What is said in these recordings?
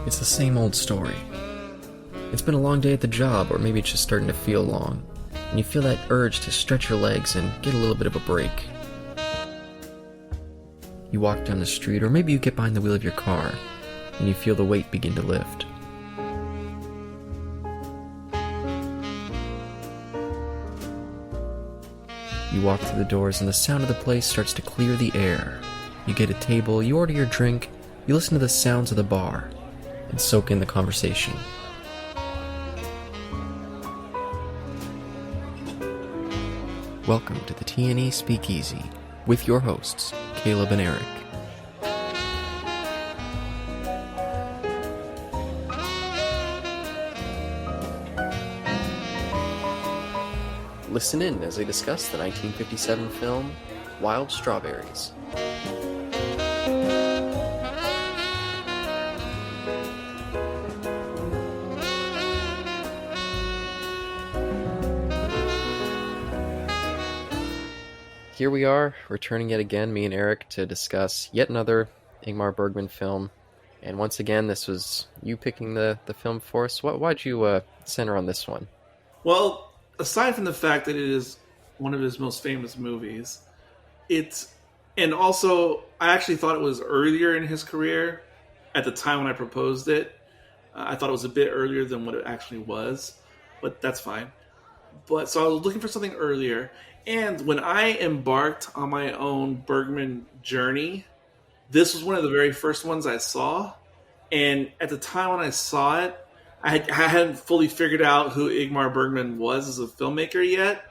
It's the same old story. It's been a long day at the job, or maybe it's just starting to feel long, and you feel that urge to stretch your legs and get a little bit of a break. You walk down the street, or maybe you get behind the wheel of your car, and you feel the weight begin to lift. You walk through the doors, and the sound of the place starts to clear the air. You get a table, you order your drink, you listen to the sounds of the bar, and soak in the conversation. Welcome to the T&E Speakeasy with your hosts, Caleb and Eric. Listen in as they discuss the 1957 film, Wild Strawberries. Here we are, returning yet again, me and Eric, to discuss yet another Ingmar Bergman film. And once again, this was you picking the film for us. Why'd you center on this one? Well, aside from the fact that it is one of his most famous movies, and also I actually thought it was earlier in his career at the time when I proposed it. I thought it was a bit earlier than what it actually was, but that's fine. But so I was looking for something earlier. And when I embarked on my own Bergman journey, this was one of the very first ones I saw. And at the time when I saw it, I hadn't fully figured out who Ingmar Bergman was as a filmmaker yet.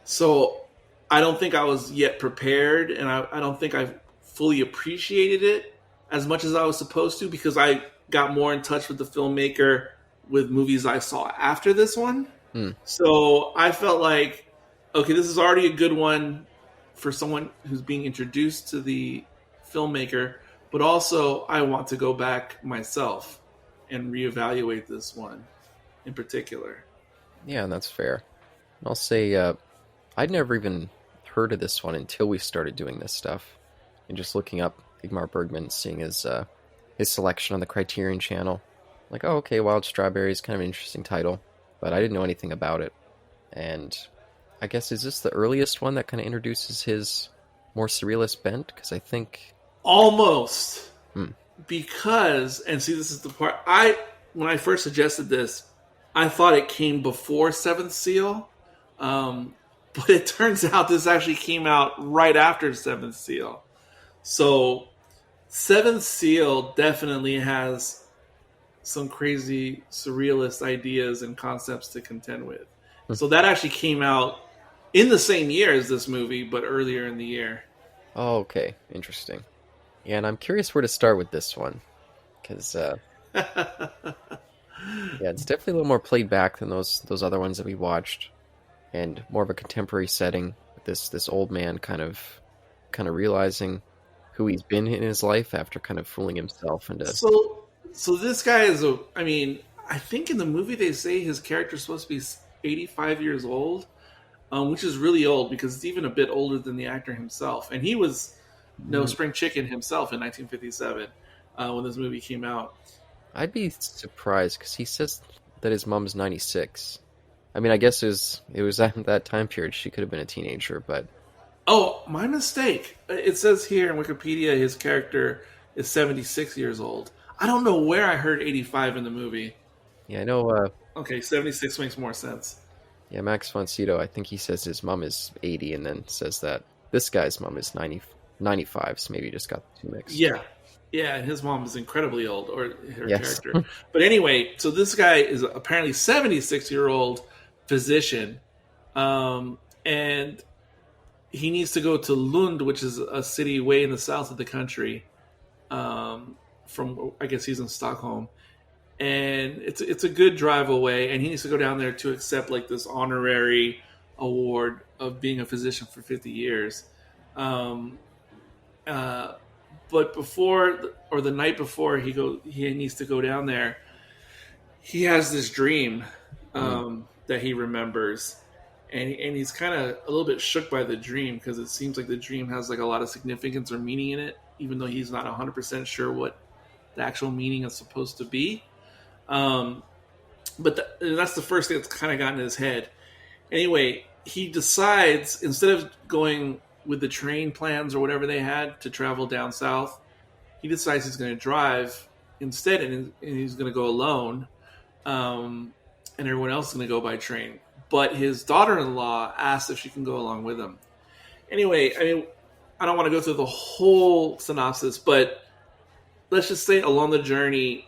So I don't think I was yet prepared, and I don't think I fully appreciated it as much as I was supposed to, because I got more in touch with the filmmaker with movies I saw after this one. So I felt like, okay, this is already a good one for someone who's being introduced to the filmmaker, but also I want to go back myself and reevaluate this one in particular. Yeah, that's fair. I'll say I'd never even heard of this one until we started doing this stuff. And just looking up Ingmar Bergman, seeing his selection on the Criterion channel. Like, oh, okay, Wild Strawberries, kind of an interesting title. But I didn't know anything about it. And I guess, is this the earliest one that kind of introduces his more surrealist bent? Because I think... Almost. Because, and see, this is the part, when I first suggested this, I thought it came before Seventh Seal. But it turns out this actually came out right after Seventh Seal. So Seventh Seal definitely has some crazy surrealist ideas and concepts to contend with. So that actually came out in the same year as this movie, but earlier in the year. Oh, okay. Interesting. Yeah, and I'm curious where to start with this one. Because, yeah, it's definitely a little more played back than those other ones that we watched. And more of a contemporary setting. With this old man kind of realizing who he's been in his life after kind of fooling himself into... So this guy is I think in the movie they say his character is supposed to be 85 years old, which is really old because it's even a bit older than the actor himself. And he was no spring chicken himself in 1957 when this movie came out. I'd be surprised because he says that his mom's 96. I mean, I guess it was at that time period. She could have been a teenager, but... Oh, my mistake. It says here in Wikipedia his character is 76 years old. I don't know where I heard 85 in the movie. Yeah, I know... Okay, 76 makes more sense. Yeah, Max von Sydow, I think he says his mom is 80 and then says that this guy's mom is 95, so maybe he just got the two mixed. Yeah, and his mom is incredibly old, or her character. But anyway, so this guy is apparently 76-year-old physician, and he needs to go to Lund, which is a city way in the south of the country, from, I guess he's in Stockholm. And it's a good drive away, and he needs to go down there to accept like this honorary award of being a physician for 50 years. But before, or the night before he needs to go down there, he has this dream that he remembers, and he's kind of a little bit shook by the dream because it seems like the dream has like a lot of significance or meaning in it, even though he's not 100% sure what the actual meaning is supposed to be. But that's the first thing that's kind of gotten in his head. Anyway, he decides, instead of going with the train plans or whatever they had to travel down south, he decides he's going to drive instead, and he's going to go alone, and everyone else is going to go by train. But his daughter-in-law asks if she can go along with him. Anyway, I mean, I don't want to go through the whole synopsis, but let's just say along the journey,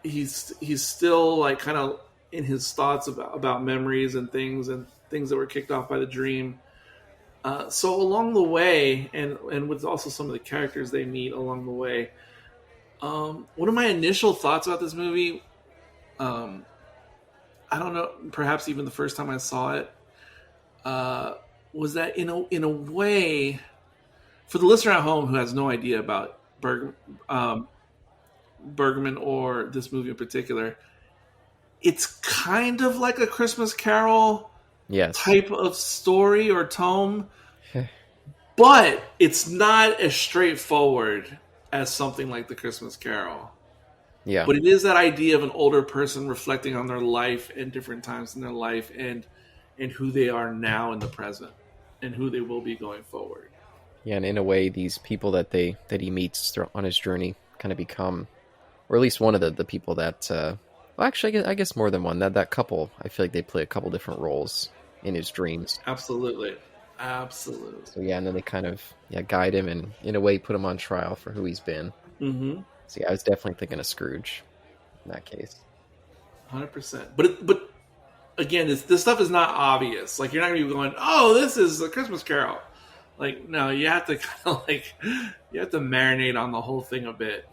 he's still like kind of in his thoughts about memories and things that were kicked off by the dream. So along the way, and with also some of the characters they meet along the way, one of my initial thoughts about this movie, I don't know, perhaps even the first time I saw it, was that in a way, for the listener at home who has no idea about Bergman or this movie in particular, it's kind of like a Christmas Carol type of story or tome, but it's not as straightforward as something like the Christmas Carol. Yeah. But it is that idea of an older person reflecting on their life and different times in their life and who they are now in the present and who they will be going forward. Yeah, and in a way, these people that he meets on his journey kind of become, or at least one of the people that, well, actually, I guess more than one. That couple, I feel like they play a couple different roles in his dreams. Absolutely. So yeah, and then they kind of guide him and in a way put him on trial for who he's been. Mm-hmm. So yeah, I was definitely thinking of Scrooge in that case. 100%. But again, this stuff is not obvious. Like, you're not going to be going, oh, this is a Christmas Carol. Like, no, you have to kind of you have to marinate on the whole thing a bit.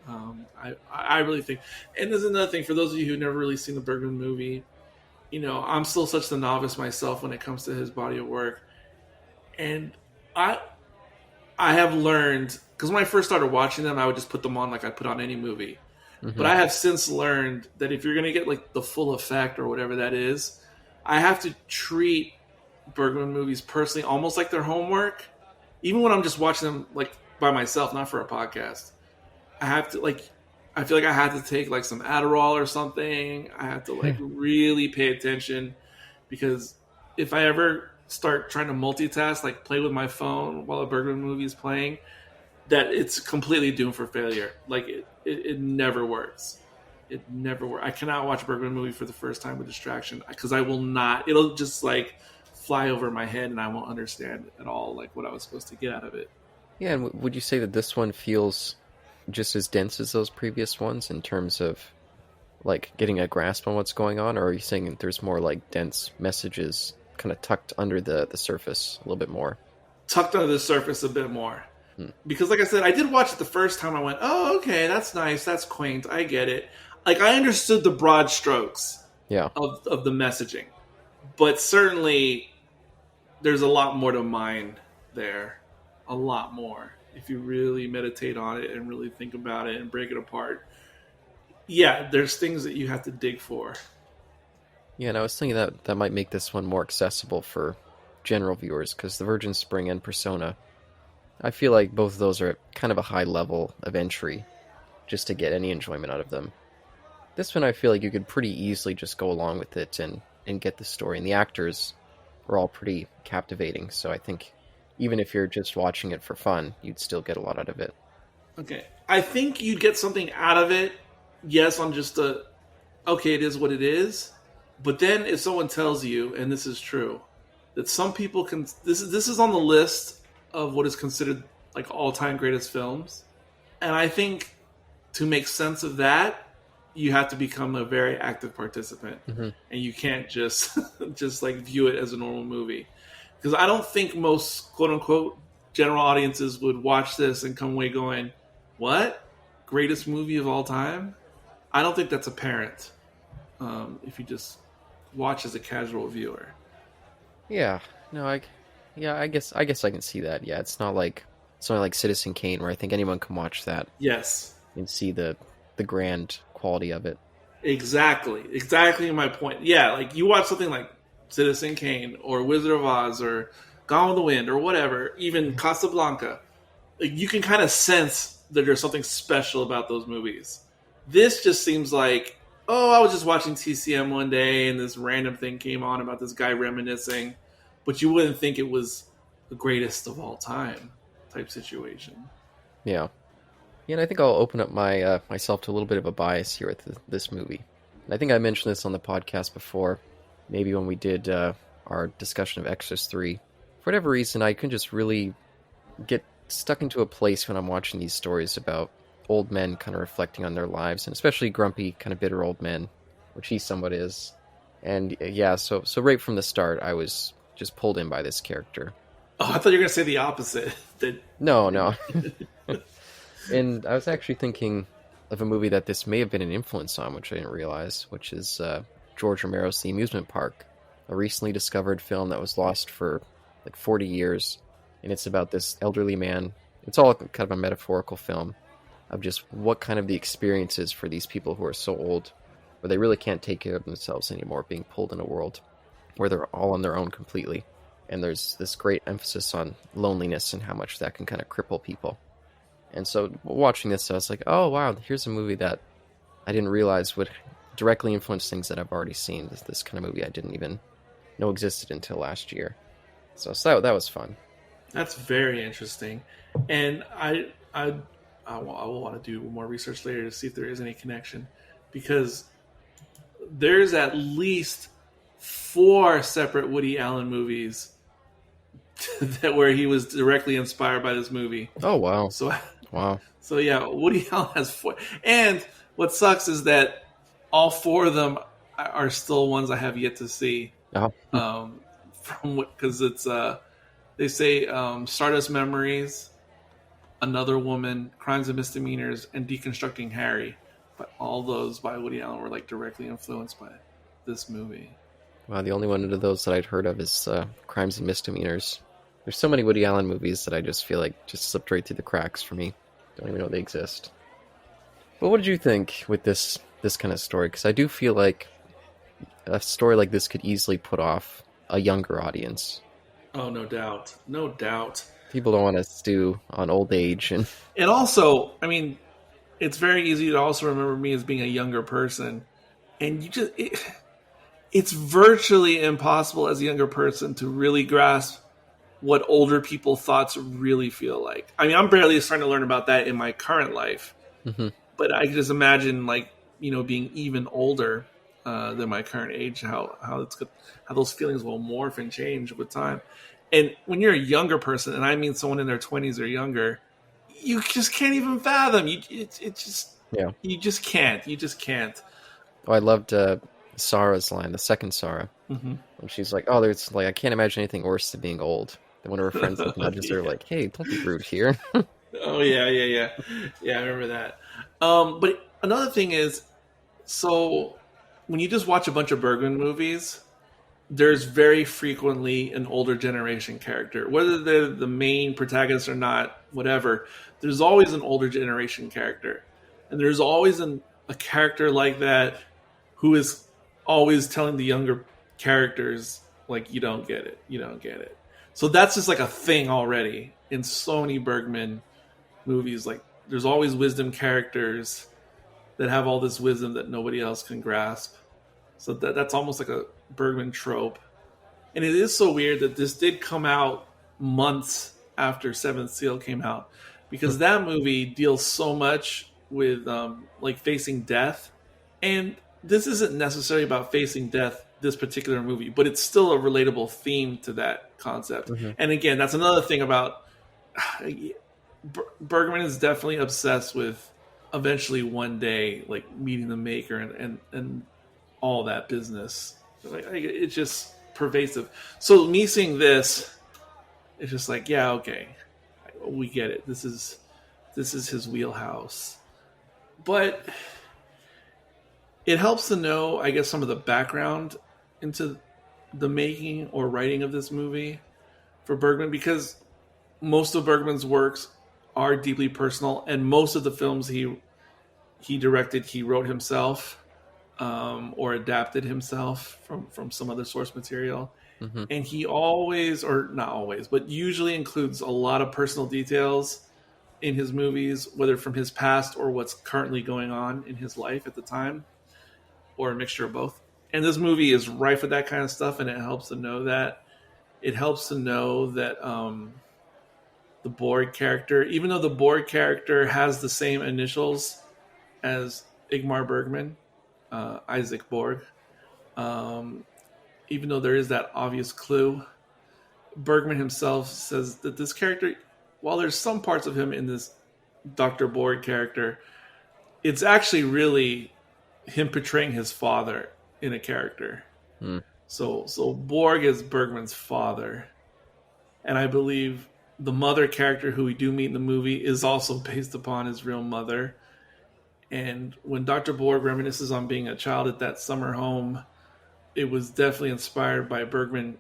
I really think, and there's another thing for those of you who've never really seen the Bergman movie. You know, I'm still such the novice myself when it comes to his body of work, and I have learned, because when I first started watching them, I would just put them on like I put on any movie. Mm-hmm. But I have since learned that if you're going to get like the full effect or whatever that is, I have to treat Bergman movies personally almost like their homework, even when I'm just watching them like by myself, not for a podcast. I have to I feel like I have to take like some Adderall or something. I have to like really pay attention, because if I ever start trying to multitask, like play with my phone while a Bergman movie is playing, that it's completely doomed for failure. Like it never works. It never works. I cannot watch a Bergman movie for the first time with distraction, because I will not. It'll just like fly over my head and I won't understand at all like what I was supposed to get out of it. Yeah, and would you say that this one feels just as dense as those previous ones in terms of like getting a grasp on what's going on, or are you saying that there's more like dense messages kind of tucked under the surface a little bit more? Tucked under the surface a bit more. Because like I said, I did watch it the first time. I went, oh, okay, that's nice, that's quaint, I get it. Like, I understood the broad strokes of the messaging. But certainly there's a lot more to mine there. A lot more. If you really meditate on it and really think about it and break it apart. Yeah, there's things that you have to dig for. Yeah, and I was thinking that might make this one more accessible for general viewers, because The Virgin Spring and Persona, I feel like both of those are at kind of a high level of entry just to get any enjoyment out of them. This one, I feel like you could pretty easily just go along with it and get the story. And the actors are all pretty captivating, so I think even if you're just watching it for fun, you'd still get a lot out of it. Okay. I think you'd get something out of it, yes, on just okay, it is what it is. But then if someone tells you, and this is true, that some people can... This is on the list of what is considered like all-time greatest films. And I think to make sense of that, you have to become a very active participant. Mm-hmm. And you can't just like view it as a normal movie. Because I don't think most quote-unquote general audiences would watch this and come away going, what? Greatest movie of all time? I don't think that's apparent if you just watch as a casual viewer. Yeah. No, I guess I can see that. Yeah, it's not like something like Citizen Kane where I think anyone can watch that. Yes. And see the grand quality of it. Exactly my point. Yeah, like you watch something like Citizen Kane or Wizard of Oz or Gone with the Wind or whatever, even Casablanca. Like, you can kind of sense that there's something special about those movies. This just seems like, oh, I was just watching TCM one day and this random thing came on about this guy reminiscing, but you wouldn't think it was the greatest of all time type situation. Yeah. Yeah, and I think I'll open up my myself to a little bit of a bias here with this movie. And I think I mentioned this on the podcast before, maybe when we did our discussion of Exorcist 3. For whatever reason, I can just really get stuck into a place when I'm watching these stories about old men kind of reflecting on their lives, and especially grumpy, kind of bitter old men, which he somewhat is. And yeah, so right from the start, I was just pulled in by this character. Oh, I thought you were going to say the opposite. No. And I was actually thinking of a movie that this may have been an influence on, which I didn't realize, which is George Romero's The Amusement Park, a recently discovered film that was lost for like 40 years. And it's about this elderly man. It's all kind of a metaphorical film of just what kind of the experience is for these people who are so old, where they really can't take care of themselves anymore, being pulled in a world where they're all on their own completely. And there's this great emphasis on loneliness and how much that can kind of cripple people. And so watching this, I was like, oh, wow, here's a movie that I didn't realize would directly influence things that I've already seen. This kind of movie I didn't even know existed until last year. So that was fun. That's very interesting. And I will want to do more research later to see if there is any connection. Because there's at least 4 separate Woody Allen movies that where he was directly inspired by this movie. Oh, wow. Wow. So yeah, Woody Allen has 4. And what sucks is that all 4 of them are still ones I have yet to see. Oh. Because it's they say Stardust Memories, Another Woman, Crimes and Misdemeanors, and Deconstructing Harry. But all those by Woody Allen were like directly influenced by this movie. Wow, the only one of those that I'd heard of is Crimes and Misdemeanors. There's so many Woody Allen movies that I just feel like just slipped right through the cracks for me. Don't even know they exist. But what did you think with this kind of story? Because I do feel like a story like this could easily put off a younger audience. Oh, no doubt. No doubt. People don't want to stew on old age. And also, I mean, it's very easy to also remember me as being a younger person. And you just... It's virtually impossible as a younger person to really grasp what older people's thoughts really feel like. I mean, I'm barely starting to learn about that in my current life. Mm-hmm. But I can just imagine, like, you know, being even older than my current age, how those feelings will morph and change with time. And when you're a younger person, and I mean someone in their 20s or younger, you just can't even fathom. You just can't. Oh, I loved Sarah's line, the second Sarah, when she's like, "Oh, there's like I can't imagine anything worse than being old." Then one of her friends nudges her like, "Hey, don't be rude here." Oh yeah. I remember that. But another thing is, so when you just watch a bunch of Bergman movies, there's very frequently an older generation character, whether they're the main protagonist or not. Whatever, there's always an older generation character, and there's always a character like that who is always telling the younger characters, like, you don't get it. So that's just like a thing already in so many Bergman movies. Like, there's always wisdom characters that have all this wisdom that nobody else can grasp. So that's almost like a Bergman trope. And it is so weird that this did come out months after Seventh Seal came out, because that movie deals so much with like facing death. And this isn't necessarily about facing death, this particular movie, but it's still a relatable theme to that concept. Mm-hmm. And again, that's another thing about Bergman is definitely obsessed with eventually one day, like, meeting the maker and all that business. Like, it's just pervasive. So me seeing this, it's just like, yeah, okay, we get it. This is his wheelhouse. But it helps to know, I guess, some of the background into the making or writing of this movie for Bergman, because most of Bergman's works are deeply personal, and most of the films he directed, he wrote himself or adapted himself from some other source material. Mm-hmm. And he always, or not always, but usually includes a lot of personal details in his movies, whether from his past or what's currently going on in his life at the time, or a mixture of both. And this movie is rife with that kind of stuff, and it helps to know that. It helps to know that the Borg character, even though the Borg character has the same initials as Ingmar Bergman, Isaac Borg, even though there is that obvious clue, Bergman himself says that this character, while there's some parts of him in this Dr. Borg character, it's actually really him portraying his father in a character. So Borg is Bergman's father. And I believe the mother character who we do meet in the movie is also based upon his real mother. And when Dr. Borg reminisces on being a child at that summer home, it was definitely inspired by Bergman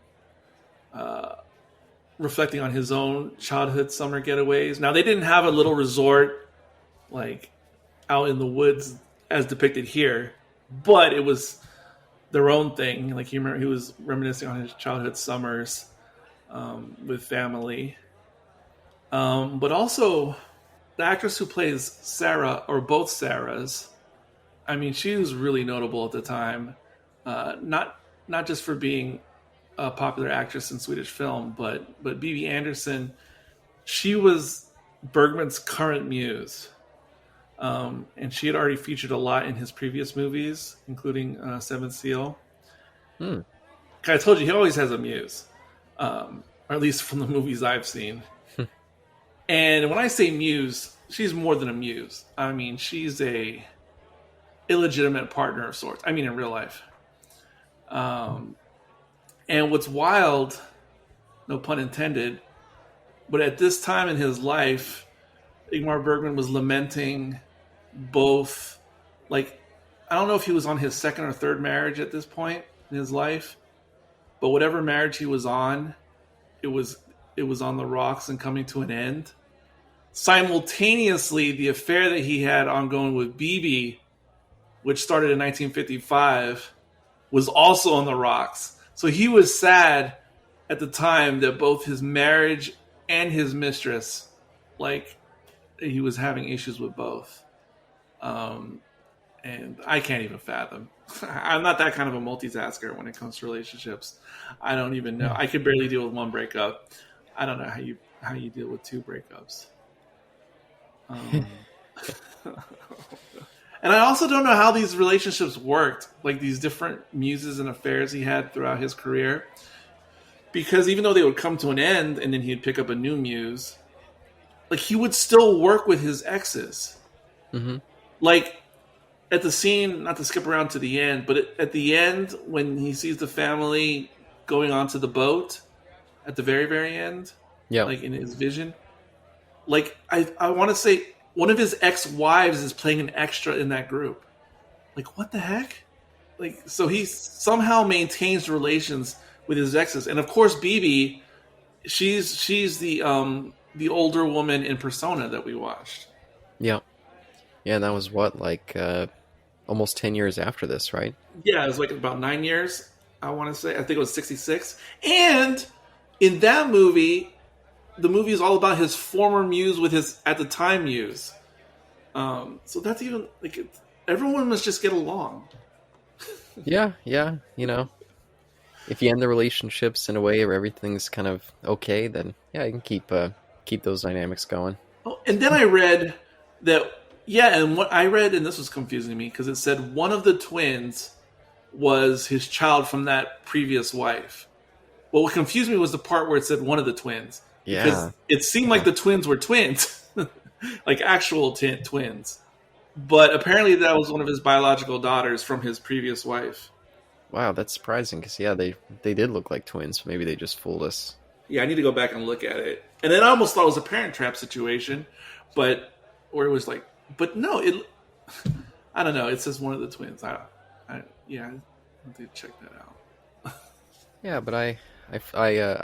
reflecting on his own childhood summer getaways. Now, they didn't have a little resort like out in the woods as depicted here, but it was their own thing. Like he was reminiscing on his childhood summers with family. But also the actress who plays Sarah, or both Sarahs, I mean, she was really notable at the time. Not just for being a popular actress in Swedish film, but Bibi Andersson, she was Bergman's current muse. And she had already featured a lot in his previous movies, including Seventh Seal. I told you, he always has a muse. Or at least from the movies I've seen. And when I say muse, she's more than a muse. I mean, she's a illegitimate partner of sorts. I mean, in real life. And what's wild, no pun intended, but at this time in his life, Ingmar Bergman was lamenting both, like, I don't know if he was on his second or third marriage at this point in his life, but whatever marriage he was on, it was on the rocks and coming to an end. Simultaneously, the affair that he had ongoing with Bibi, which started in 1955, was also on the rocks. So he was sad at the time that both his marriage and his mistress, like, he was having issues with both. And I can't even fathom. I'm not that kind of a multitasker when it comes to relationships. I don't even know. I could barely deal with one breakup. I don't know how you deal with two breakups. And I also don't know how these relationships worked, like these different muses and affairs he had throughout his career. Because even though they would come to an end and then he'd pick up a new muse, like he would still work with his exes. Mm-hmm. Like at the scene, not to skip around to the end, but at the end when he sees the family going onto the boat at the very, very end, like in his vision, like I want to say one of his ex-wives is playing an extra in that group. Like, what the heck? Like, so he somehow maintains relations with his exes. And of course, Bibi, she's the older woman in Persona that we watched. Yeah. Yeah, and that was what, like, almost 10 years after this, right? Yeah, it was like about 9 years, I want to say. I think it was 66. And in that movie, the movie is all about his former muse with his, at the time, muse. So that's even, like, everyone must just get along. Yeah, you know. If you end the relationships in a way where everything's kind of okay, then yeah, you can keep those dynamics going. Oh, and then I read that, and what I read, and this was confusing me, because it said one of the twins was his child from that previous wife. Well, what confused me was the part where it said one of the twins. Yeah. Because it seemed like the twins were twins. Like actual twins. But apparently that was one of his biological daughters from his previous wife. Wow, that's surprising, because they did look like twins. Maybe they just fooled us. Yeah, I need to go back and look at it. And then I almost thought it was a Parent Trap situation, but where it was like, but no, I don't know. It says one of the twins. I need to check that out. Yeah, but I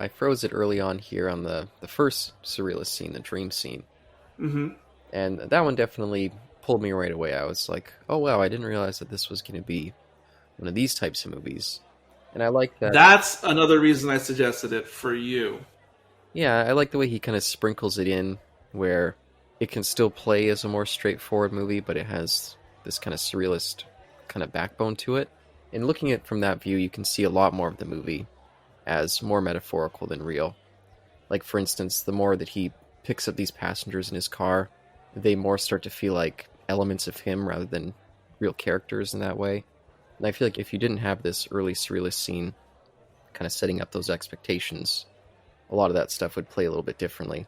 froze it early on here on the first surrealist scene, the dream scene. Mm-hmm. And that one definitely pulled me right away. I was like, oh wow, I didn't realize that this was going to be one of these types of movies. And I like that. That's another reason I suggested it for you. Yeah, I like the way he kind of sprinkles it in, where it can still play as a more straightforward movie, but it has this kind of surrealist kind of backbone to it. And looking at it from that view, you can see a lot more of the movie as more metaphorical than real. Like, for instance, the more that he picks up these passengers in his car, they more start to feel like elements of him rather than real characters in that way. And I feel like if you didn't have this early surrealist scene kind of setting up those expectations, a lot of that stuff would play a little bit differently.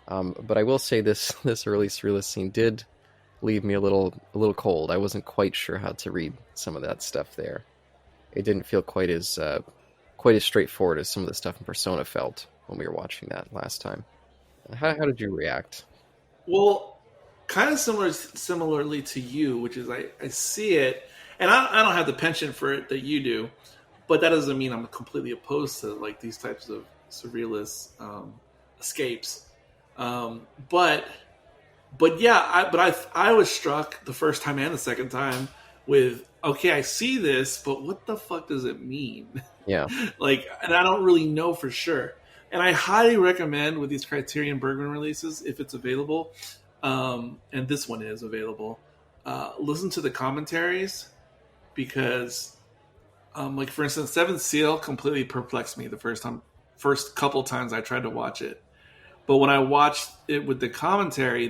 But I will say this early surrealist scene did leave me a little cold. I wasn't quite sure how to read some of that stuff there. It didn't feel quite as straightforward as some of the stuff in Persona felt when we were watching that last time. How did you react? Well, kind of similarly to you, which is I see it, and I don't have the penchant for it that you do, but that doesn't mean I'm completely opposed to like these types of surrealist escapes. But yeah, I was struck the first time and the second time with, okay, I see this, but what the fuck does it mean? Yeah. Like, and I don't really know for sure. And I highly recommend with these Criterion Bergman releases, if it's available, and this one is available, listen to the commentaries, because, like for instance, Seventh Seal completely perplexed me the first couple times I tried to watch it. But when I watched it with the commentary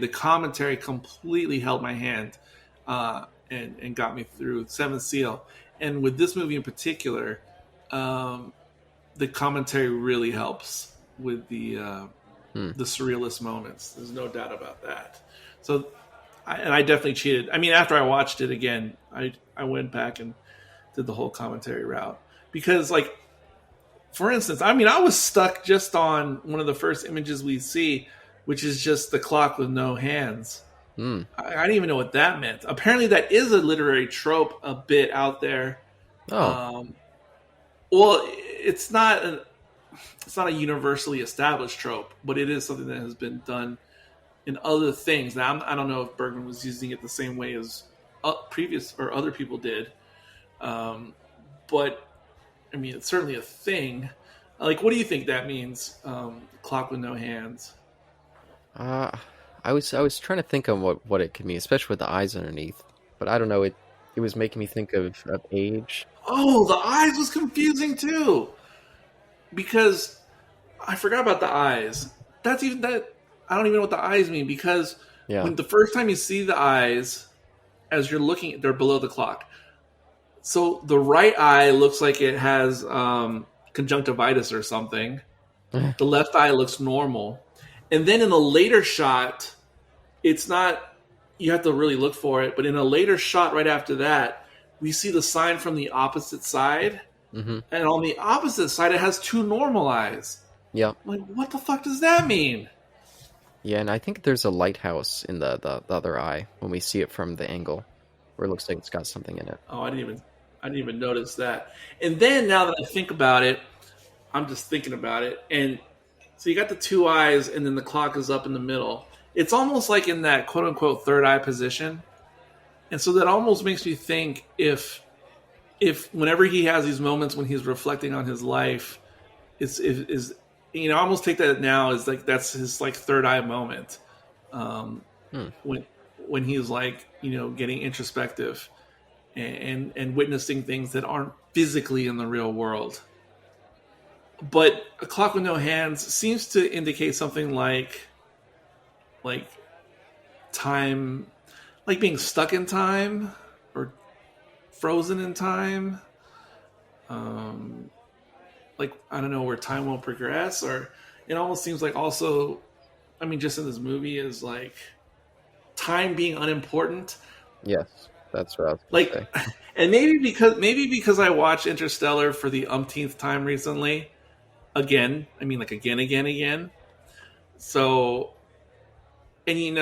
completely held my hand and got me through Seventh Seal. And with this movie in particular, the commentary really helps with the surrealist moments. There's no doubt about that. So, I definitely cheated. I mean, after I watched it again, I went back and did the whole commentary route. Because, like, for instance, I mean, I was stuck just on one of the first images we see, which is just the clock with no hands. I didn't even know what that meant. Apparently, that is a literary trope a bit out there. Oh. Well, it's not a universally established trope, but it is something that has been done in other things. Now, I don't know if Bergman was using it the same way as previous or other people did, but I mean, it's certainly a thing. Like, what do you think that means? Clock with no hands. I was trying to think of what it could mean, especially with the eyes underneath. But I don't know. It was making me think of age. Oh, the eyes was confusing too, because I forgot about the eyes. I don't even know what the eyes mean, because when the first time you see the eyes, as you're looking, they're below the clock. So the right eye looks like it has conjunctivitis or something. The left eye looks normal. And then in a later shot, it's not, you have to really look for it, but in a later shot right after that, we see the sign from the opposite side. Mm-hmm. And on the opposite side, it has two normal eyes. Yeah. Like, what the fuck does that mean? Yeah, and I think there's a lighthouse in the other eye when we see it from the angle, where it looks like it's got something in it. Oh, I didn't even notice that. And then now that I think about it, I'm just thinking about it. And so you got the two eyes, and then the clock is up in the middle. It's almost like in that quote unquote third eye position. And so that almost makes me think if whenever he has these moments when he's reflecting on his life, is I almost take that now as like that's his like third eye moment. When he's like, getting introspective and witnessing things that aren't physically in the real world. But A Clock with No Hands seems to indicate something like time, like being stuck in time or frozen in time. Like, I don't know, where time won't progress, or it almost seems like also, I mean, just in this movie is like time being unimportant. Yes, that's what I was like, say. And maybe because I watched Interstellar for the umpteenth time recently, again. So, and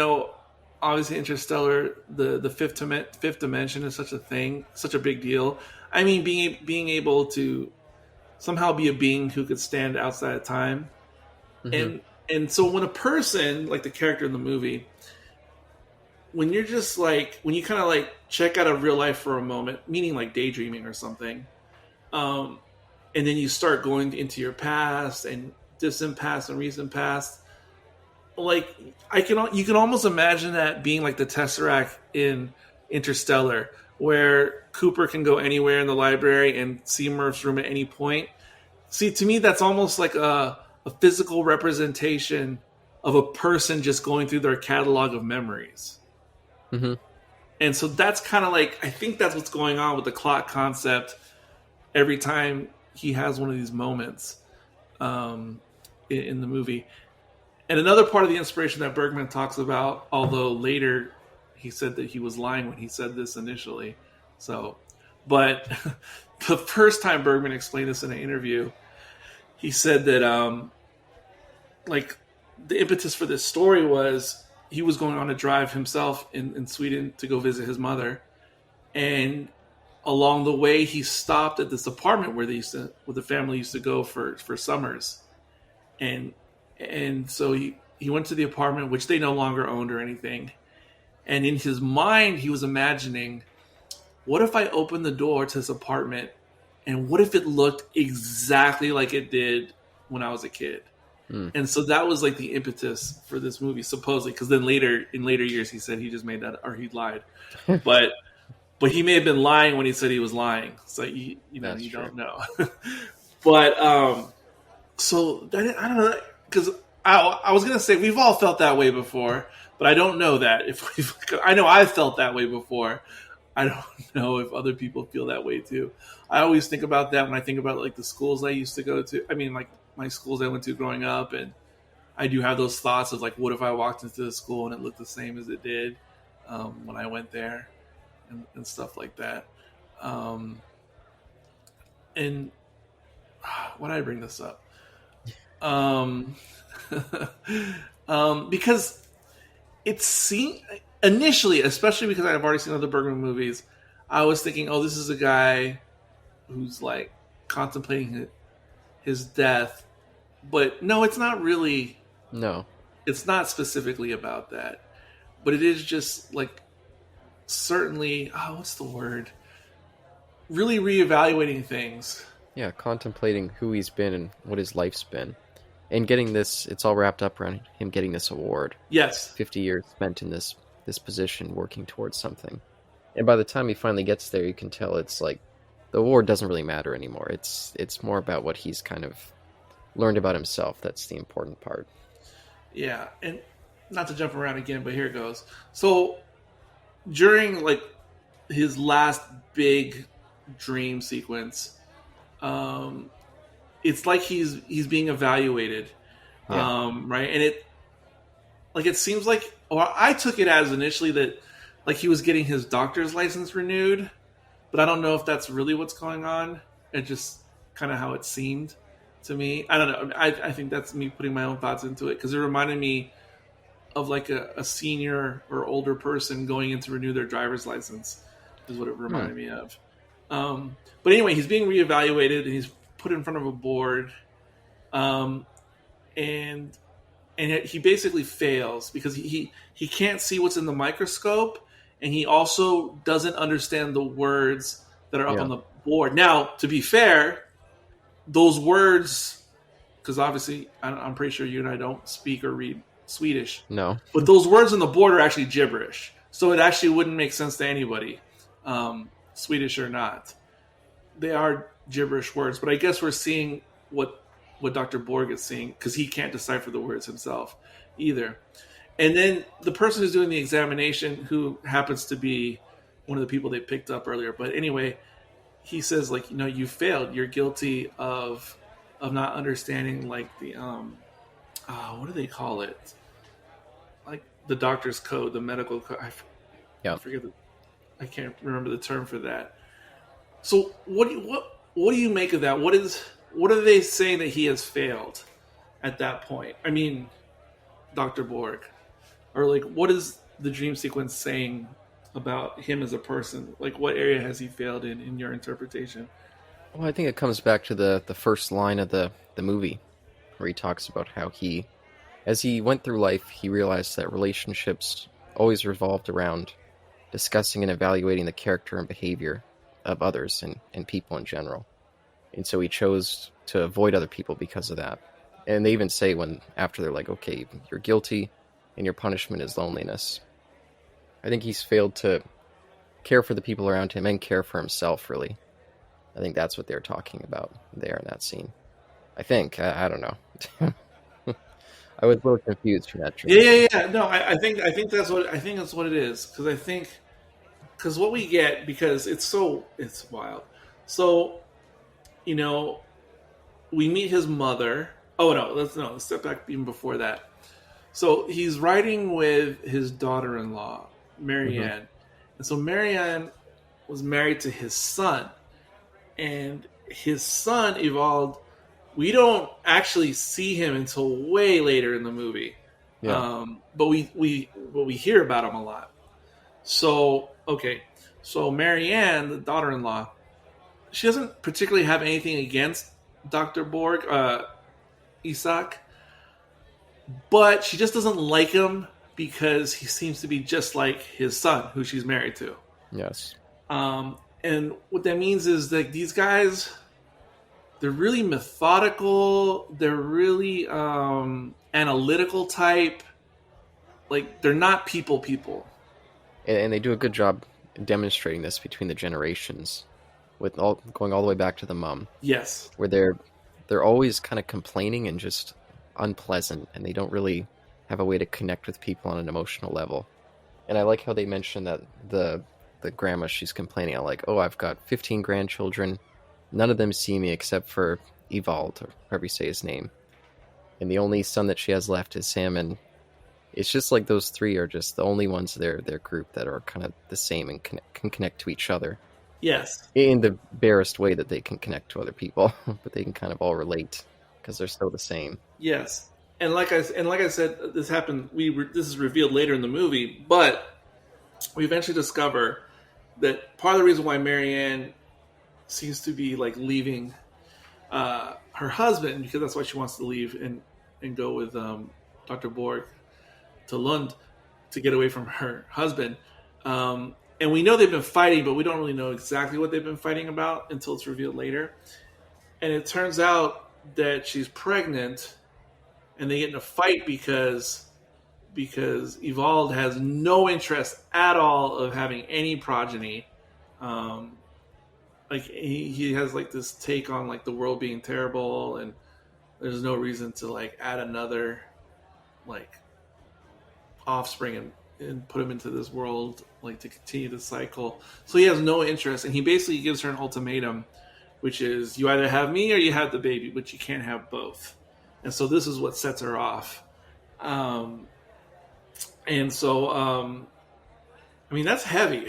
obviously Interstellar, the fifth dimension is such a thing, such a big deal. I mean, being able to somehow be a being who could stand outside of time. Mm-hmm. And so when a person, like the character in the movie, when you're just like, when you kind of like check out of real life for a moment, meaning like daydreaming or something, and then you start going into your past and distant past and recent past, like you can almost imagine that being like the Tesseract in Interstellar, where Cooper can go anywhere in the library and see Murph's room at any point. See, to me, that's almost like a physical representation of a person just going through their catalog of memories. Mm-hmm. And so that's kind of like, I think that's what's going on with the clock concept every time he has one of these moments in the movie. And another part of the inspiration that Bergman talks about, although later he said that he was lying when he said this initially. So, but the first time Bergman explained this in an interview, he said that like the impetus for this story was he was going on a drive himself in Sweden to go visit his mother, and along the way he stopped at this apartment where the family used to go for summers, and so he went to the apartment, which they no longer owned or anything, and in his mind he was imagining, what if I opened the door to this apartment, and what if it looked exactly like it did when I was a kid? And so that was like the impetus for this movie, supposedly, because then in later years he said he just made that, or he lied, but he may have been lying when he said he was lying. So you don't know. But so that, I don't know, because I was gonna say we've all felt that way before, but I don't know that I know I've felt that way before. I don't know if other people feel that way too. I always think about that when I think about like the schools I used to go to. I mean, like my schools I went to growing up, and I do have those thoughts of like, what if I walked into the school and it looked the same as it did when I went there, and stuff like that. And why did I bring this up? Because it seemed initially, especially because I've already seen other Bergman movies, I was thinking, oh, this is a guy who's like contemplating his death. But no, it's not really. No. It's not specifically about that. But it is just like, certainly, what's the word? Really reevaluating things. Yeah, contemplating who he's been and what his life's been. And getting this, it's all wrapped up around him getting this award. Yes. 50 years spent in this position working towards something. And by the time he finally gets there, you can tell it's like, the award doesn't really matter anymore. It's more about what he's kind of learned about himself. That's the important part. Yeah, and not to jump around again, but here it goes. So during like his last big dream sequence, it's like he's being evaluated, right? And it seems like, or I took it as initially that like he was getting his doctor's license renewed, but I don't know if that's really what's going on. It just kind of how it seemed to me. I don't know. I think that's me putting my own thoughts into it, because it reminded me of like a senior or older person going in to renew their driver's license is what it reminded me of. But anyway, he's being reevaluated and he's put in front of a board, and he basically fails because he can't see what's in the microscope, and he also doesn't understand the words that are up on the board. Now, to be fair, those words, because obviously I'm pretty sure you and I don't speak or read Swedish. No. But those words on the board are actually gibberish. So it actually wouldn't make sense to anybody, Swedish or not. They are gibberish words. But I guess we're seeing what Dr. Borg is seeing, because he can't decipher the words himself either. And then the person who's doing the examination, who happens to be one of the people they picked up earlier. But anyway, he says, like, you failed. You're guilty of not understanding, like, the, what do they call it? Like, the doctor's code, the medical code. I forget I can't remember the term for that. So what do you make of that? What are they saying that he has failed at that point? I mean, Dr. Borg. Or, like, what is the dream sequence saying about him as a person? Like, what area has he failed in your interpretation? Well, I think it comes back to the first line of the movie, where he talks about how as he went through life, he realized that relationships always revolved around discussing and evaluating the character and behavior of others and people in general. And so he chose to avoid other people because of that. And they even say when after they're like, okay, you're guilty and your punishment is loneliness. I think he's failed to care for the people around him and care for himself, really. I think that's what they're talking about there in that scene. I think. I don't know. I was a little confused for that. Yeah. No, I think that's what it is, because what we get, because it's wild. So, we meet his mother. Oh no, let's step back even before that. So he's riding with his daughter-in-law, Marianne, and so Marianne was married to his son, and his son evolved. We don't actually see him until way later in the movie, but we hear about him a lot. So so Marianne, the daughter-in-law, she doesn't particularly have anything against Dr. Borg, Isaac, but she just doesn't like him because he seems to be just like his son, who she's married to. Yes. And what that means is that these guys, they're really methodical. They're really analytical type. Like, they're not people. And they do a good job demonstrating this between the generations, with going all the way back to the mom. Yes. Where they're always kind of complaining and just unpleasant, and they don't really have a way to connect with people on an emotional level. And I like how they mention that the grandma, she's complaining, like, oh, I've got 15 grandchildren. None of them see me except for Evald, or however you say his name. And the only son that she has left is Sam, and it's just like those three are just the only ones of their group that are kind of the same and can connect to each other. Yes. In the barest way that they can connect to other people, but they can kind of all relate because they're so the same. Yes. And like I said, this happened. This is revealed later in the movie, but we eventually discover that part of the reason why Marianne seems to be like leaving her husband, because that's why she wants to leave and go with Dr. Borg to Lund to get away from her husband. And we know they've been fighting, but we don't really know exactly what they've been fighting about until it's revealed later. And it turns out that she's pregnant, and they get in a fight because Evald has no interest at all of having any progeny. Like he has like this take on like the world being terrible, and there's no reason to like add another like offspring and put him into this world like to continue the cycle. So he has no interest, and he basically gives her an ultimatum, which is you either have me or you have the baby, but you can't have both. And so this is what sets her off. And so, I mean, that's heavy.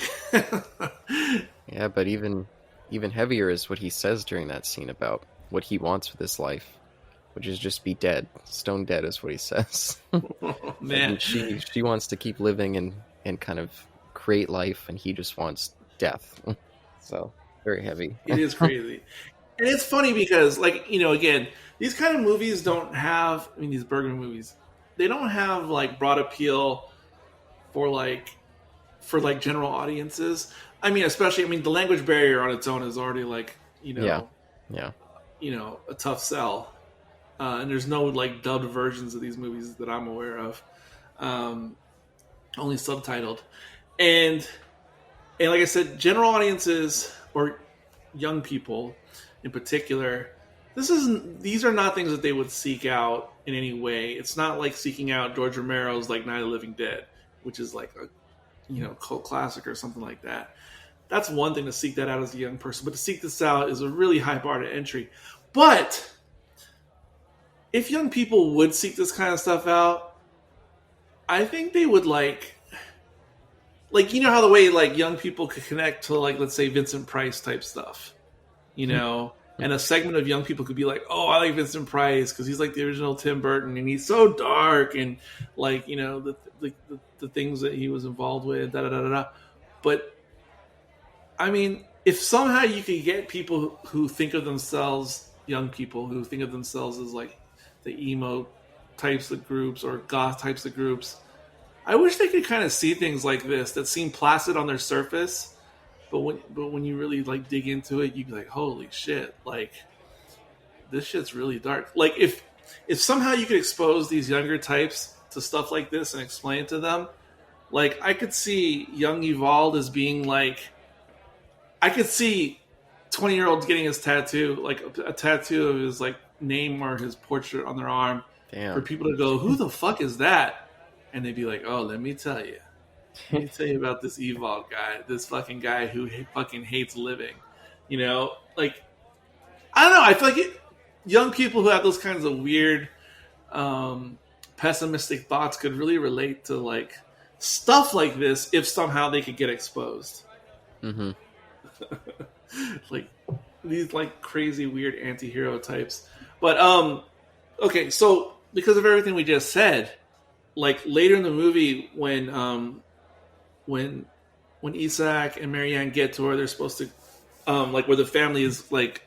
Yeah, but even heavier is what he says during that scene about what he wants with his life, which is just be dead. Stone dead is what he says. Oh, man. And she wants to keep living and kind of create life, and he just wants death. So, very heavy. It is crazy. And it's funny because, like, again, these kind of movies don't have, these Bergman movies, they don't have, like, broad appeal for general audiences. Especially, the language barrier on its own is already, like, Yeah. A tough sell. And there's no, like, dubbed versions of these movies that I'm aware of. Only subtitled. And like I said, general audiences, or young people in particular, these are not things that they would seek out in any way. It's not like seeking out George Romero's like Night of the Living Dead, which is like a cult classic or something like that. That's one thing to seek that out as a young person, but to seek this out is a really high bar to entry. But if young people would seek this kind of stuff out, I think they would like how the way like young people could connect to like, let's say, Vincent Price type stuff, and a segment of young people could be like, oh, I like Vincent Price because he's like the original Tim Burton and he's so dark and like, the things that he was involved with, But if somehow you could get people who think of themselves, young people who think of themselves as like the emo types of groups or goth types of groups, I wish they could kind of see things like this that seem placid on their surface, but when you really like dig into it, you'd be like, holy shit, like this shit's really dark. Like if if somehow you could expose these younger types to stuff like this and explain it to them, like I could see young Evolved as being like, I could see 20-year-olds getting his tattoo, like a tattoo of his like name or his portrait on their arm. Damn. For people to go, who the fuck is that? And they'd be like, oh, let me tell you. Let me tell you about this Evolved guy, this fucking guy who fucking hates living. You know, like, I don't know. I feel like young people who have those kinds of weird, pessimistic thoughts could really relate to like stuff like this if somehow they could get exposed. Mm-hmm. Like these like crazy weird anti-hero types. But okay, so because of everything we just said, like later in the movie when Isaac and Marianne get to where they're supposed to like where the family is like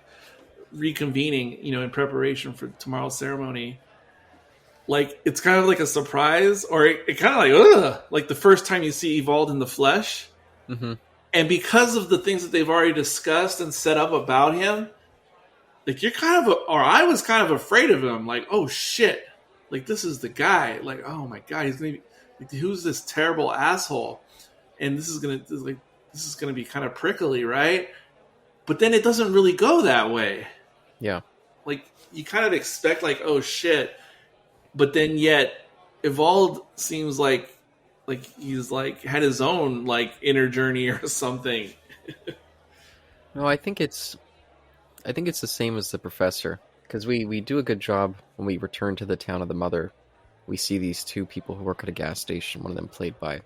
reconvening, you know, in preparation for tomorrow's ceremony, like it's kind of like a surprise, or it kind of like the first time you see Evolved in the flesh. Mm-hmm. And because of the things that they've already discussed and set up about him, like you're kind of, or I was kind of afraid of him. Like, oh shit, like this is the guy. Like, oh my god, he's gonna be, like, who's this terrible asshole? And this is gonna be kind of prickly, right? But then it doesn't really go that way. Yeah. Like you kind of expect, like, oh shit, but then yet Evolved seems like he's like had his own like inner journey or something. No, I think it's the same as the professor, because we do a good job when we return to the town of the mother. We see these two people who work at a gas station, one of them played by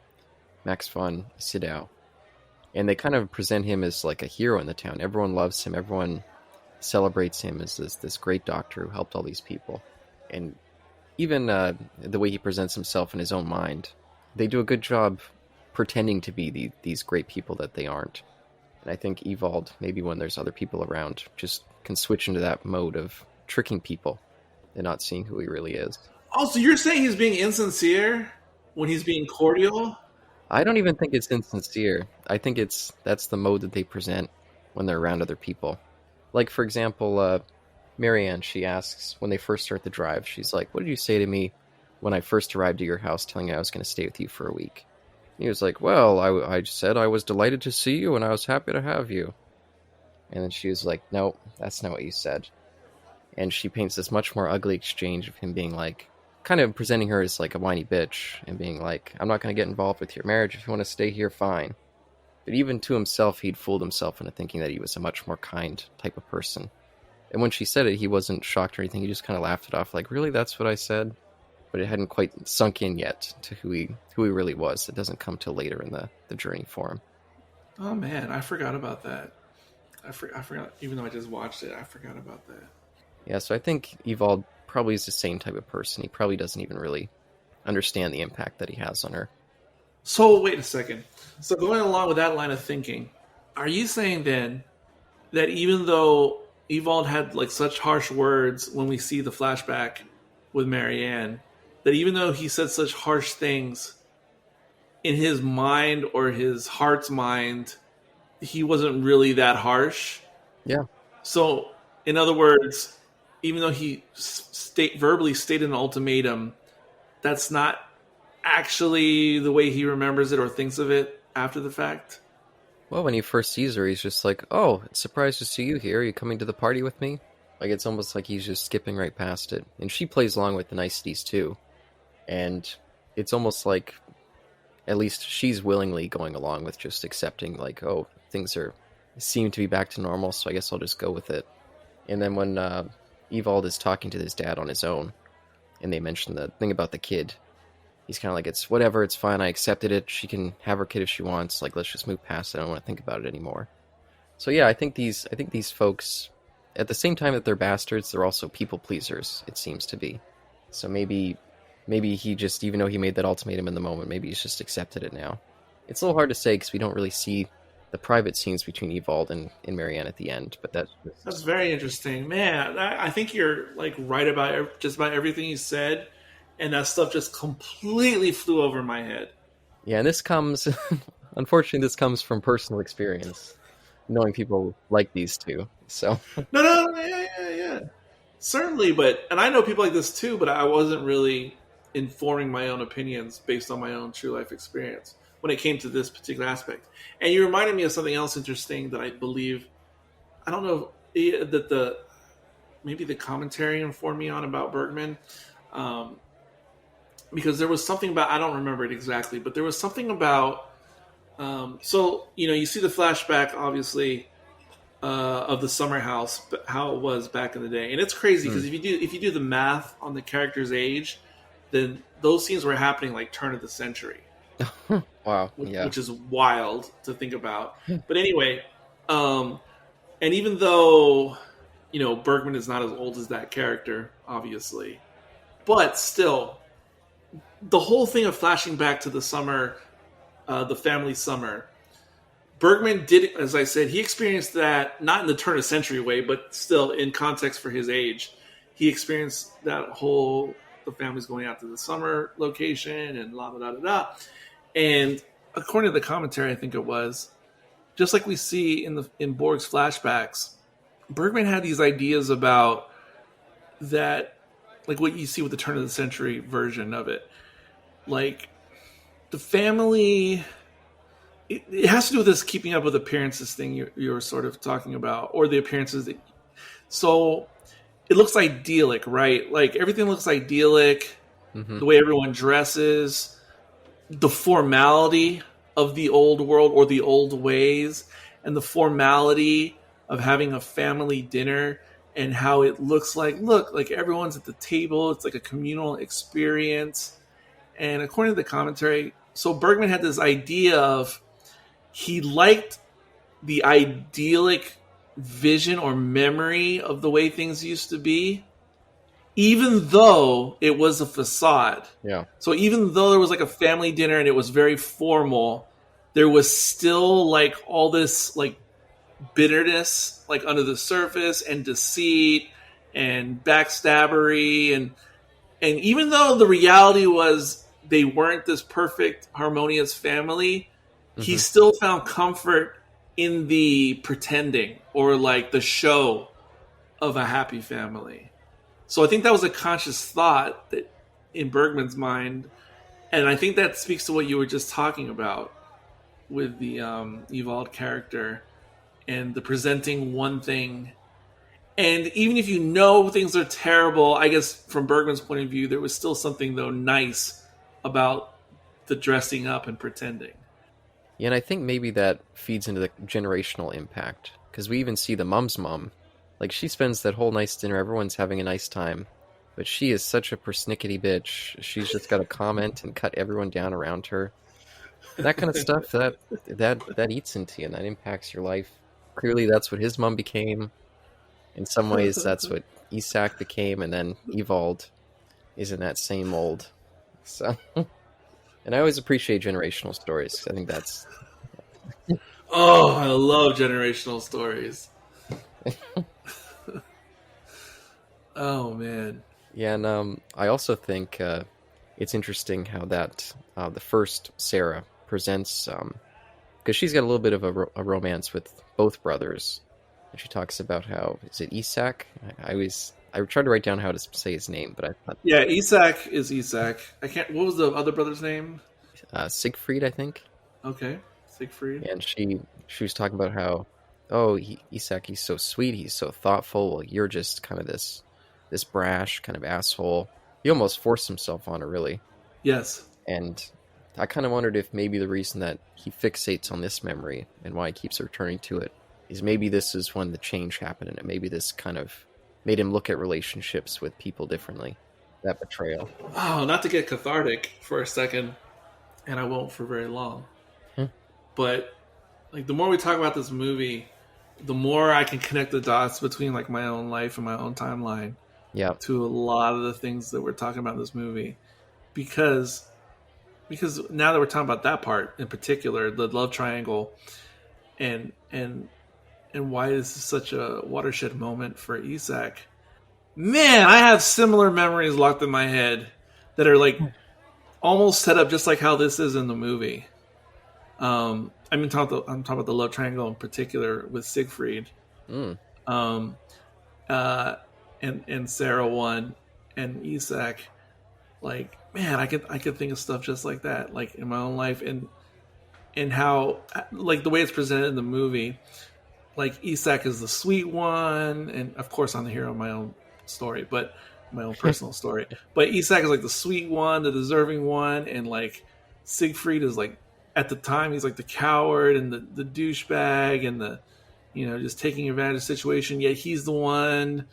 Max von Sydow, and they kind of present him as like a hero in the town. Everyone loves him, everyone celebrates him as this great doctor who helped all these people. And even the way he presents himself in his own mind, they do a good job pretending to be these great people that they aren't. And I think Evolved, maybe when there's other people around, just can switch into that mode of tricking people and not seeing who he really is. Also, you're saying he's being insincere when he's being cordial? I don't even think it's insincere. I think that's the mode that they present when they're around other people. Like, for example, Marianne, she asks, when they first start the drive, she's like, what did you say to me when I first arrived at your house telling you I was going to stay with you for a week? And he was like, well, I said I was delighted to see you and I was happy to have you. And then she was like, no, that's not what you said. And she paints this much more ugly exchange of him being like, kind of presenting her as like a whiny bitch and being like, I'm not going to get involved with your marriage. If you want to stay here, fine. But even to himself, he'd fooled himself into thinking that he was a much more kind type of person. And when she said it, he wasn't shocked or anything. He just kind of laughed it off like, really, that's what I said? But it hadn't quite sunk in yet to who he really was. It doesn't come till later in the journey for him. Oh man, I forgot about that. I forgot, even though I just watched it, I forgot about that. Yeah, so I think Evolved probably is the same type of person. He probably doesn't even really understand the impact that he has on her. So wait a second. So going along with that line of thinking, are you saying then that even though Evolved had like such harsh words when we see the flashback with Marianne, that even though he said such harsh things, in his mind or his heart's mind, he wasn't really that harsh? Yeah. So, in other words, even though he verbally stated an ultimatum, that's not actually the way he remembers it or thinks of it after the fact? Well, when he first sees her, he's just like, oh, it's surprised to see you here. Are you coming to the party with me? Like, it's almost like he's just skipping right past it. And she plays along with the niceties, too. And it's almost like, at least she's willingly going along with just accepting, like, oh, things seem to be back to normal, so I guess I'll just go with it. And then when Evolved is talking to his dad on his own, and they mention the thing about the kid, he's kind of like, it's whatever, it's fine, I accepted it, she can have her kid if she wants, like, let's just move past it, I don't want to think about it anymore. So yeah, I think these folks, at the same time that they're bastards, they're also people pleasers, it seems to be. So maybe he just, even though he made that ultimatum in the moment, maybe he's just accepted it now. It's a little hard to say because we don't really see the private scenes between Evolved and Marianne at the end, but that's very interesting. Man, I think you're like right about just about everything you said, and that stuff just completely flew over my head. Yeah, and this comes, unfortunately, this comes from personal experience, knowing people like these two. So no, yeah. Certainly, and I know people like this too, but I wasn't really informing my own opinions based on my own true life experience when it came to this particular aspect. And you reminded me of something else interesting that I believe, I don't know that maybe the commentary informed me on about Bergman. Because there was something about, I don't remember it exactly, but there was something about, so, you see the flashback, obviously, of the summer house, how it was back in the day. And it's crazy because if you do the math on the character's age, then those scenes were happening like turn of the century. Wow. Which is wild to think about. But anyway, and even though, Bergman is not as old as that character, obviously, but still, the whole thing of flashing back to the summer, the family summer, Bergman did, as I said, he experienced that, not in the turn of century way, but still in context for his age. He experienced that whole, the family's going out to the summer location and la da da da. And according to the commentary, I think it was, just like we see in Borg's flashbacks, Bergman had these ideas about that, like what you see with the turn of the century version of it. Like, the family, it has to do with this keeping up with appearances thing you're sort of talking about, or the appearances. So it looks idyllic, right? Like, everything looks idyllic, the way everyone dresses, the formality of the old world or the old ways, and the formality of having a family dinner, and how it looks like everyone's at the table. It's like a communal experience. And according to the commentary, so Bergman had this idea of, he liked the idyllic vision or memory of the way things used to be, even though it was a facade. Yeah. So even though there was like a family dinner and it was very formal, there was still like all this like bitterness like under the surface, and deceit and backstabbery, and even though the reality was they weren't this perfect harmonious family, he still found comfort in the pretending or like the show of a happy family. So I think that was a conscious thought that in Bergman's mind, and I think that speaks to what you were just talking about with the Ewald character and the presenting one thing. And even if you know things are terrible, I guess from Bergman's point of view, there was still something, though, nice about the dressing up and pretending. Yeah, and I think maybe that feeds into the generational impact. Because we even see the mom's mom. Like, she spends that whole nice dinner, everyone's having a nice time. But she is such a persnickety bitch. She's just got to comment and cut everyone down around her. That kind of stuff, that eats into you, and that impacts your life. Clearly, that's what his mom became. In some ways, that's what Isak became, and then Ewald is in that same mold. So, and I always appreciate generational stories. I think that's... Oh, I love generational stories. Oh, man. Yeah, and I also think it's interesting how that the first Sarah presents, because she's got a little bit of a romance with both brothers. And she talks about how, is it Isak? I tried to write down how to say his name, but I thought... Yeah, Isak is Isak. I can't... What was the other brother's name? Siegfried, I think. Okay, Siegfried. And she was talking about how, Isak, he's so sweet, he's so thoughtful. Well, you're just kind of this brash kind of asshole. He almost forced himself on her, really. Yes. And I kind of wondered if maybe the reason that he fixates on this memory and why he keeps returning to it is maybe this is when the change happened, and maybe this kind of made him look at relationships with people differently. That betrayal. Oh, not to get cathartic for a second, and I won't for very long. But like, the more we talk about this movie, the more I can connect the dots between like my own life and my own timeline. Yeah. To a lot of the things that we're talking about in this movie, because now that we're talking about that part in particular, the love triangle, and why this is such a watershed moment for Isak. Man, I have similar memories locked in my head that are like almost set up just like how this is in the movie. I'm talking about the love triangle in particular with Siegfried. and Sarah one and Isak, like, man, I could think of stuff just like that, like in my own life, and how, like, the way it's presented in the movie, like Isak is the sweet one, and of course I'm the hero of my own story, but my own personal story. But Isak is like the sweet one, the deserving one, and like Siegfried is like, at the time, he's like the coward and the douchebag and the, just taking advantage of the situation. Yet he's the one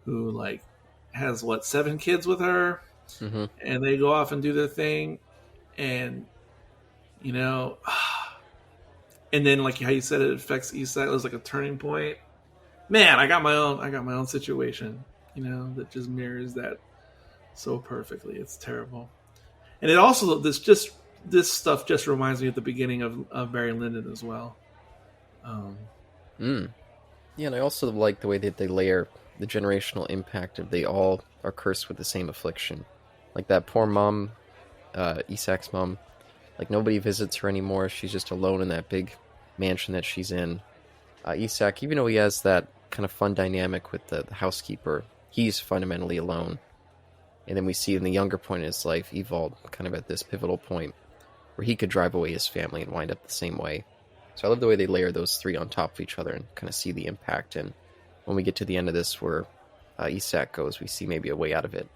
who like has 7 kids with her, and they go off and do their thing, and and then like how you said it affects Isak. It was like a turning point. Man, I got my own situation, that just mirrors that so perfectly. It's terrible, and it also this stuff just reminds me at the beginning of Barry Lyndon as well. Yeah, and I also like the way that they layer the generational impact of they all are cursed with the same affliction. Like that poor mom, Isak's mom, like nobody visits her anymore. She's just alone in that big mansion that she's in. Isak, even though he has that kind of fun dynamic with the housekeeper, he's fundamentally alone. And then we see in the younger point in his life, Evald kind of at this pivotal point where he could drive away his family and wind up the same way. So I love the way they layer those three on top of each other and kind of see the impact. And when we get to the end of this where Isak goes, we see maybe a way out of it.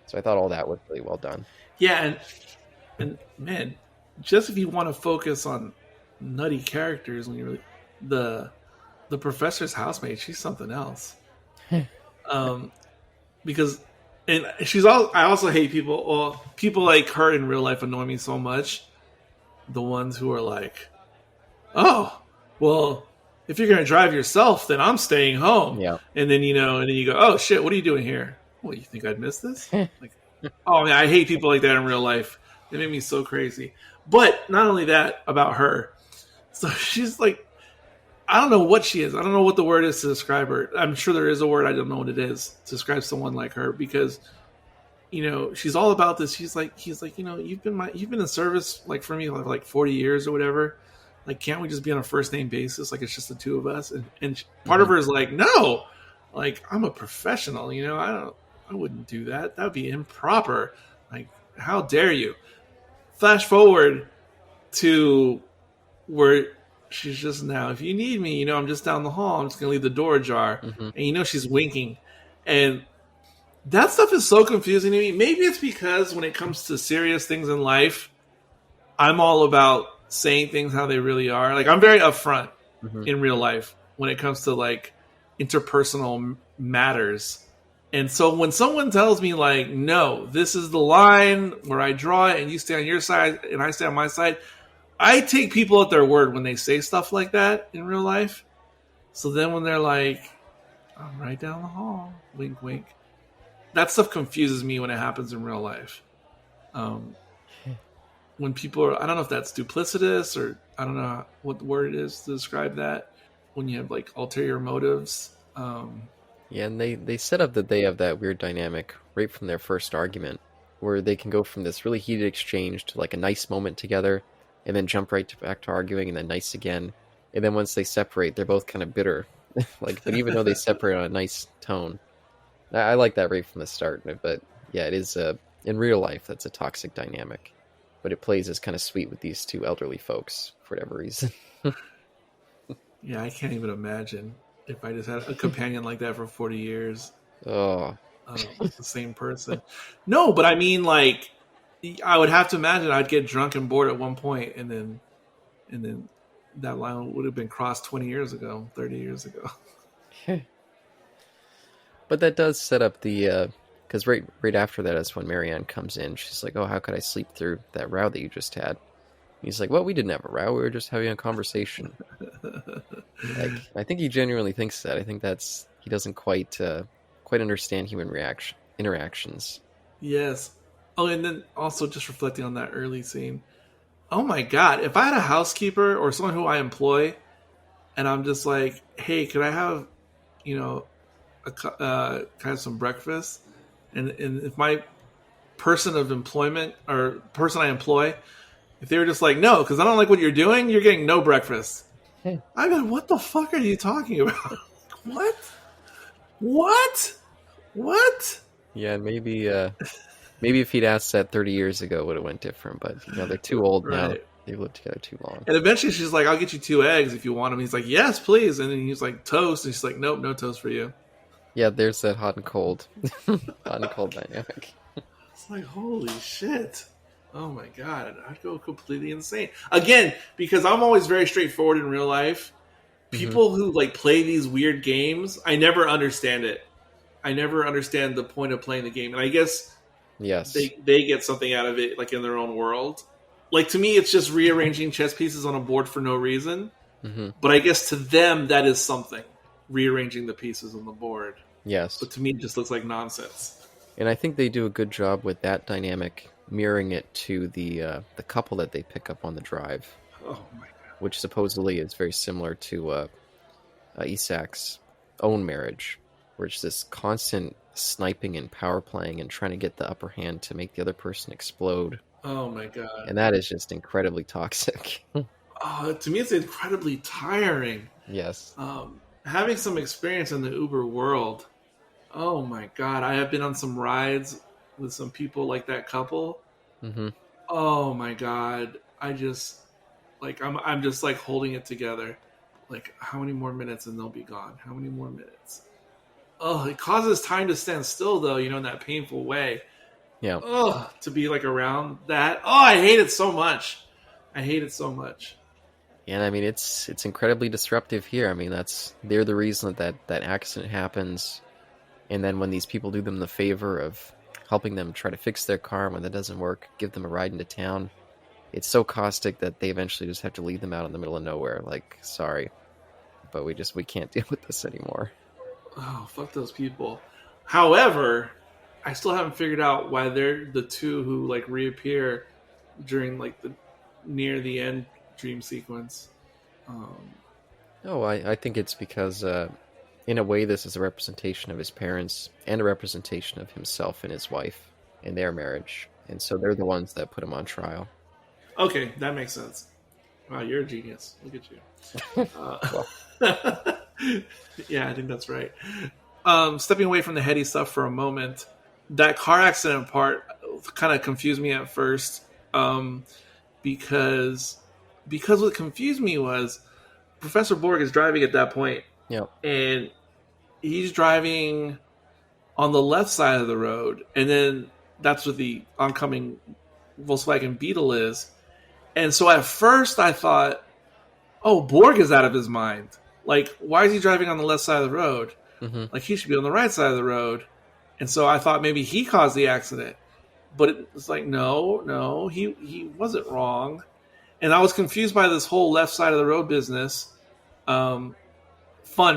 So I thought all that was really well done. Yeah, and man, just if you want to focus on nutty characters, when you're the professor's housemate, she's something else. Because, and I also hate people. Well, people like her in real life annoy me so much. The ones who are like, oh, well, if you're going to drive yourself, then I'm staying home. Yeah. And then, you go, oh shit, what are you doing here? Well, you think I'd miss this? Like, oh man, I hate people like that in real life. They make me so crazy. But not only that about her. So she's like, I don't know what she is. I don't know what the word is to describe her. I'm sure there is a word. I don't know what it is to describe someone like her, because, she's all about this. He's like, you've been in service like for me like 40 years or whatever. Like, can't we just be on a first name basis? Like, it's just the two of us. And part of her is like, no, like, I'm a professional. I wouldn't do that. That would be improper. Like, how dare you? Flash forward to where she's just now, if you need me, I'm just down the hall. I'm just going to leave the door ajar. And she's winking. And that stuff is so confusing to me. Maybe it's because when it comes to serious things in life, I'm all about saying things how they really are. Like, I'm very upfront in real life when it comes to like interpersonal matters. And so when someone tells me like, no, this is the line where I draw it and you stay on your side and I stay on my side, I take people at their word when they say stuff like that in real life. So then when they're like, I'm right down the hall, wink, wink, that stuff confuses me when it happens in real life. When people are, I don't know if that's duplicitous or I don't know what the word is to describe that, when you have like ulterior motives. Yeah, and they set up that they have that weird dynamic right from their first argument, where they can go from this really heated exchange to like a nice moment together, and then jump back to arguing, and then nice again. And then once they separate, they're both kind of bitter. Like, but even though they separate on a nice tone, I like that right from the start. But yeah, it is in real life that's a toxic dynamic, but it plays as kind of sweet with these two elderly folks for whatever reason. Yeah, I can't even imagine if I just had a companion like that for 40 years. Oh, the same person. No, but I mean, like, I would have to imagine I'd get drunk and bored at one point, and then that line would have been crossed 20 years ago, 30 years ago. But that does set up the, because right after that is when Marianne comes in. She's like, oh, how could I sleep through that row that you just had? He's like, well, we didn't have a row. We were just having a conversation. Like, I think he genuinely thinks that. I think he doesn't quite understand human interactions. Yes. Oh, and then also just reflecting on that early scene. Oh my God. If I had a housekeeper or someone who I employ, and I'm just like, hey, could I have, can I have some breakfast? And if my person of employment or person I employ, if they were just like, no, because I don't like what you're doing, you're getting no breakfast. I go, what the fuck are you talking about? What? What? Yeah, maybe if he'd asked that 30 years ago, it would have went different. But they're too old now. Right. They've lived together too long. And eventually she's like, I'll get you 2 eggs if you want them. He's like, yes, please. And then he's like, toast. And she's like, nope, no toast for you. Yeah, there's that hot and cold dynamic. It's like, holy shit. Oh my God. I'd go completely insane. Again, because I'm always very straightforward in real life. People who like play these weird games, I never understand it. I never understand the point of playing the game. And I guess they get something out of it, like in their own world. Like to me, it's just rearranging chess pieces on a board for no reason. But I guess to them, that is something. Rearranging the pieces on the board. Yes. But to me, it just looks like nonsense. And I think they do a good job with that dynamic, mirroring it to the couple that they pick up on the drive. Oh my God. Which supposedly is very similar to Isak's own marriage, where it's this constant sniping and power playing and trying to get the upper hand to make the other person explode. Oh my God. And that is just incredibly toxic. To me, it's incredibly tiring. Yes. Having some experience in the Uber world, oh my God, I have been on some rides with some people like that couple. Oh my God, I just I'm just like holding it together. Like, how many more minutes and they'll be gone? How many more minutes? Oh, it causes time to stand still though, in that painful way. Yeah. Oh, to be like around that. Oh, I hate it so much. I hate it so much. And I mean, it's incredibly disruptive here. I mean, they're the reason that accident happens. And then when these people do them the favor of helping them try to fix their car, when that doesn't work, give them a ride into town, it's so caustic that they eventually just have to leave them out in the middle of nowhere. Like, sorry, but we can't deal with this anymore. Oh, fuck those people. However, I still haven't figured out why they're the two who like reappear during like the near the end dream sequence. I think it's because in a way this is a representation of his parents and a representation of himself and his wife in their marriage, and so they're the ones that put him on trial. Okay, that makes sense. Wow, you're a genius. Look at you. Yeah, I think that's right. Stepping away from the heady stuff for a moment, that car accident part kind of confused me at first, because what confused me was Professor Borg is driving at that point, and he's driving on the left side of the road, and then that's what the oncoming Volkswagen Beetle is. And so at first I thought, oh, Borg is out of his mind. Like, why is he driving on the left side of the road? Like, he should be on the right side of the road. And so I thought maybe he caused the accident. But it's like, no, he wasn't wrong. And I was confused by this whole left side of the road business. Fun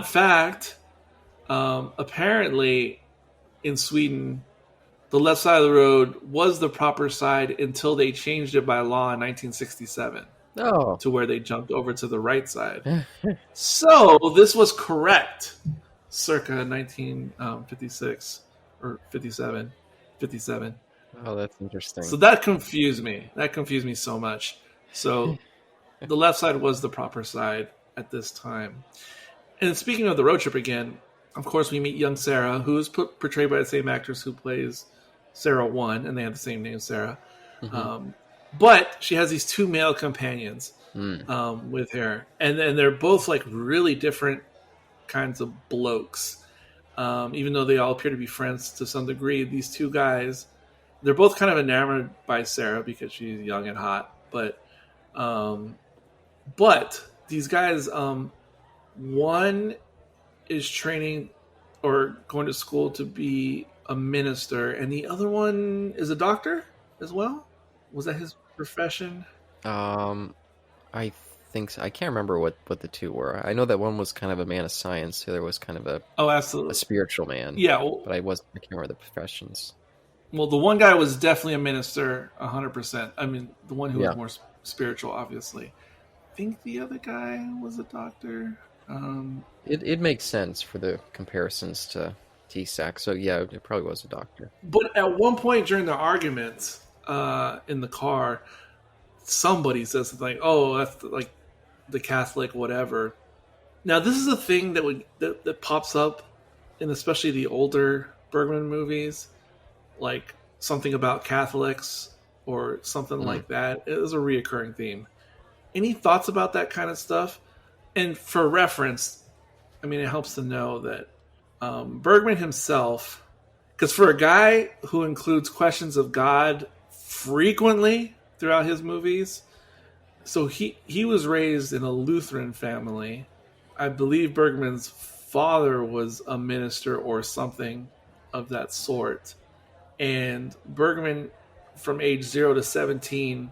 fact, apparently in Sweden, the left side of the road was the proper side until they changed it by law in 1967 to where they jumped over to the right side. So this was correct circa 1956 or 57. Oh, that's interesting. So that confused me. That confused me so much. So the left side was the proper side at this time. And speaking of the road trip again, of course, we meet young Sarah, who is portrayed by the same actress who plays Sarah 1, and they have the same name, Sarah. But she has these 2 male companions with her. And they're both like really different kinds of blokes. Even though they all appear to be friends to some degree, these 2 guys, they're both kind of enamored by Sarah because she's young and hot. But these guys, one is training or going to school to be a minister, and the other one is a doctor as well. Was that his profession? I think so. I can't remember what the 2 were. I know that one was kind of a man of science, the other was kind of absolutely a spiritual man. Yeah, but I can't remember the professions. Well, the one guy was definitely a minister, 100%. I mean, the one who was more spiritual, obviously. I think the other guy was a doctor. It makes sense for the comparisons to Isak. So yeah, it probably was a doctor. But at one point during the argument in the car, somebody says something like, "Oh, that's like the Catholic whatever." Now, this is a thing that pops up in especially the older Bergman movies, like something about Catholics or something like that. It was a reoccurring theme. Any thoughts about that kind of stuff? And for reference, I mean, it helps to know that Bergman himself, because for a guy who includes questions of God frequently throughout his movies, so he was raised in a Lutheran family. I believe Bergman's father was a minister or something of that sort. And Bergman, from age 0 to 17,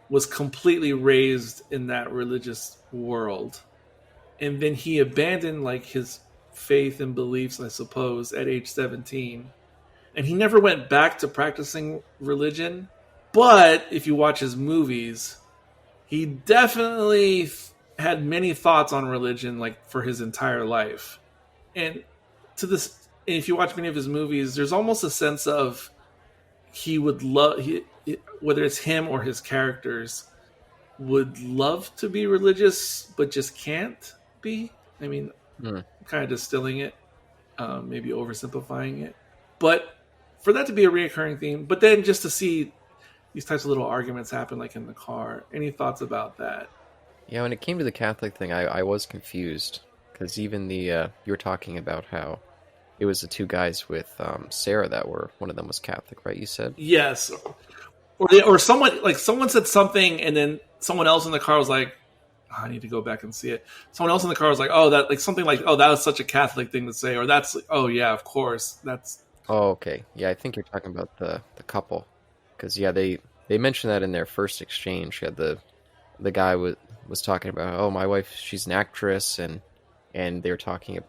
was completely raised in that religious world. And then he abandoned like his faith and beliefs, I suppose, at age 17. And he never went back to practicing religion. But if you watch his movies, he definitely had many thoughts on religion, like for his entire life. And if you watch many of his movies, there's almost a sense of he would love, whether it's him or his characters, would love to be religious, but just can't be. I mean, kind of distilling it, maybe oversimplifying it. But for that to be a reoccurring theme, but then just to see these types of little arguments happen, like in the car. Any thoughts about that? Yeah, when it came to the Catholic thing, I was confused. Because even you were talking about how it was the two guys with Sarah that one of them was Catholic, right? You said? Yes. Or someone said something, and then someone else in the car was like, I need to go back and see it. Someone else in the car was like, oh, that, like something like, oh, that was such a Catholic thing to say. Or that's, oh yeah, of course. That's. Oh, okay. Yeah, I think you're talking about the couple. Because, yeah, they mentioned that in their first exchange. Yeah, the guy was talking about, oh, my wife, she's an actress, and they were talking.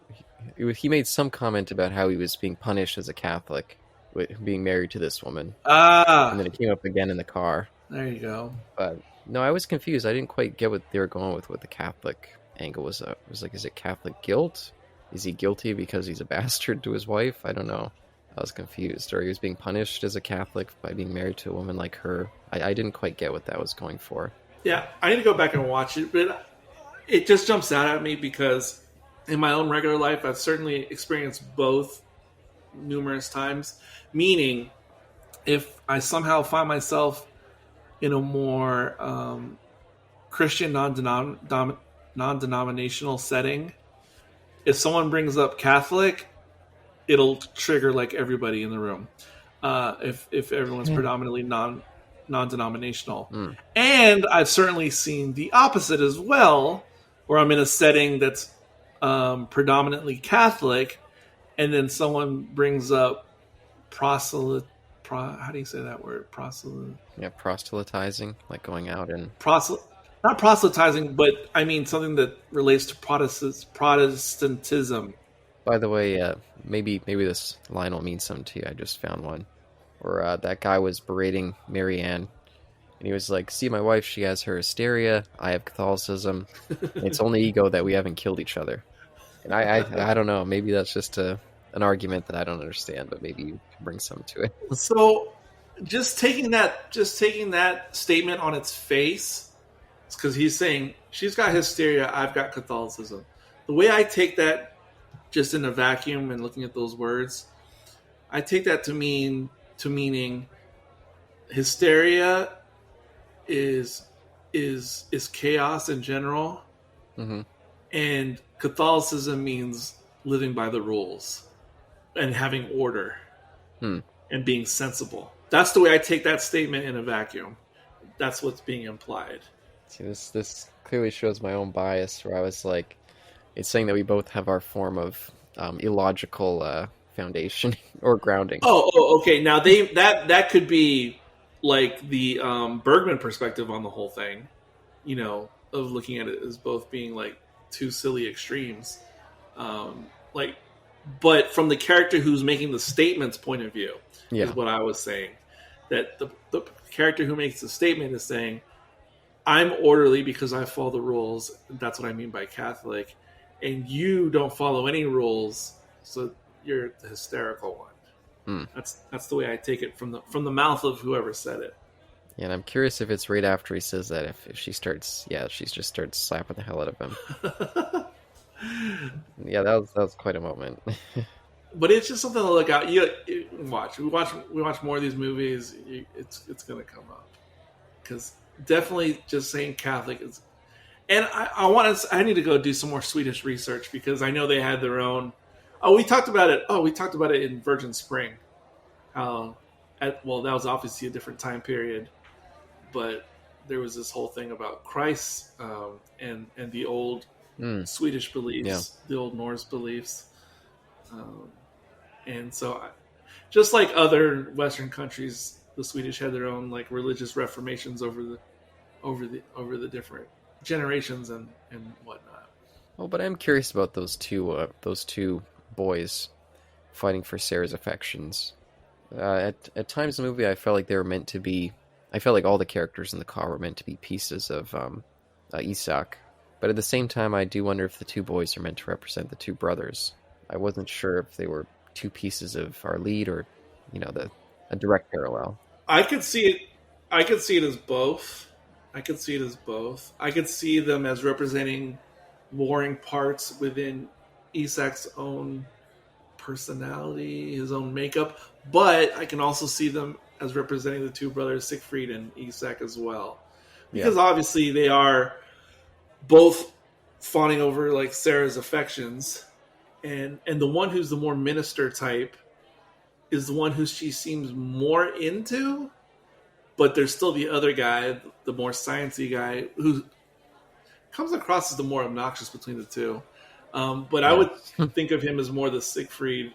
He made some comment about how he was being punished as a Catholic, with being married to this woman. And then it came up again in the car. There you go. But no, I was confused. I didn't quite get what they were going with what the Catholic angle was. It was like, is it Catholic guilt? Is he guilty because he's a bastard to his wife? I don't know. I was confused. Or he was being punished as a Catholic by being married to a woman like her. I didn't quite get what that was going for. Yeah, I need to go back and watch it, but it just jumps out at me because in my own regular life, I've certainly experienced both numerous times. Meaning, if I somehow find myself in a more Christian non-denominational setting, if someone brings up Catholic, it'll trigger like everybody in the room. If everyone's predominantly non-denominational. And I've certainly seen the opposite as well, where I'm in a setting that's predominantly Catholic, and then someone brings up how do you say that word? Yeah, proselytizing, like going out and... Not proselytizing, but I mean something that relates to Protestantism. By the way, maybe this line will mean something to you. I just found one. Where that guy was berating Marianne, and he was like, see, my wife, she has her hysteria, I have Catholicism, it's only ego that we haven't killed each other. And I don't know, maybe that's just an argument that I don't understand, but maybe you can bring some to it. So, just taking that statement on its face, because he's saying, she's got hysteria, I've got Catholicism. The way I take that, just in a vacuum and looking at those words, I take that to meaning hysteria is chaos in general, and Catholicism means living by the rules and having order and being sensible. That's the way I take that statement in a vacuum. That's what's being implied. See, this clearly shows my own bias, where I was like, it's saying that we both have our form of illogical foundation or grounding. Oh, okay. Now that could be like the Bergman perspective on the whole thing, of looking at it as both being like two silly extremes. But from the character who's making the statement's point of view, is what I was saying. That the character who makes the statement is saying, I'm orderly because I follow the rules. That's what I mean by Catholic. And you don't follow any rules, so you're the hysterical one. That's the way I take it from the mouth of whoever said it. Yeah, and I'm curious if it's right after he says that, if she just starts slapping the hell out of him. Yeah, that was quite a moment. but it's just something to look out. You watch. We watch more of these movies. It's going to come up because definitely just saying Catholic is. And I need to go do some more Swedish research because I know they had their own. Oh, we talked about it. Oh, we talked about it in Virgin Spring. Well, that was obviously a different time period, but there was this whole thing about Christ and the old Swedish beliefs, the old Norse beliefs, and so just like other Western countries, the Swedish had their own like religious reformations over the different generations and whatnot. Well, but I'm curious about those two boys fighting for Sarah's affections. At times in the movie, I felt like they were meant to be. I felt like all the characters in the car were meant to be pieces of Isak. But at the same time, I do wonder if the two boys are meant to represent the two brothers. I wasn't sure if they were two pieces of our lead or, a direct parallel. I could see it. I could see it as both. I could see them as representing warring parts within Isak's own personality, his own makeup. But I can also see them as representing the two brothers, Siegfried and Isak, as well. Because obviously they are both fawning over like Sarah's affections. And the one who's the more minister type is the one who she seems more into. But there's still the other guy, the more sciencey guy, who comes across as the more obnoxious between the two. But I would think of him as more the Siegfried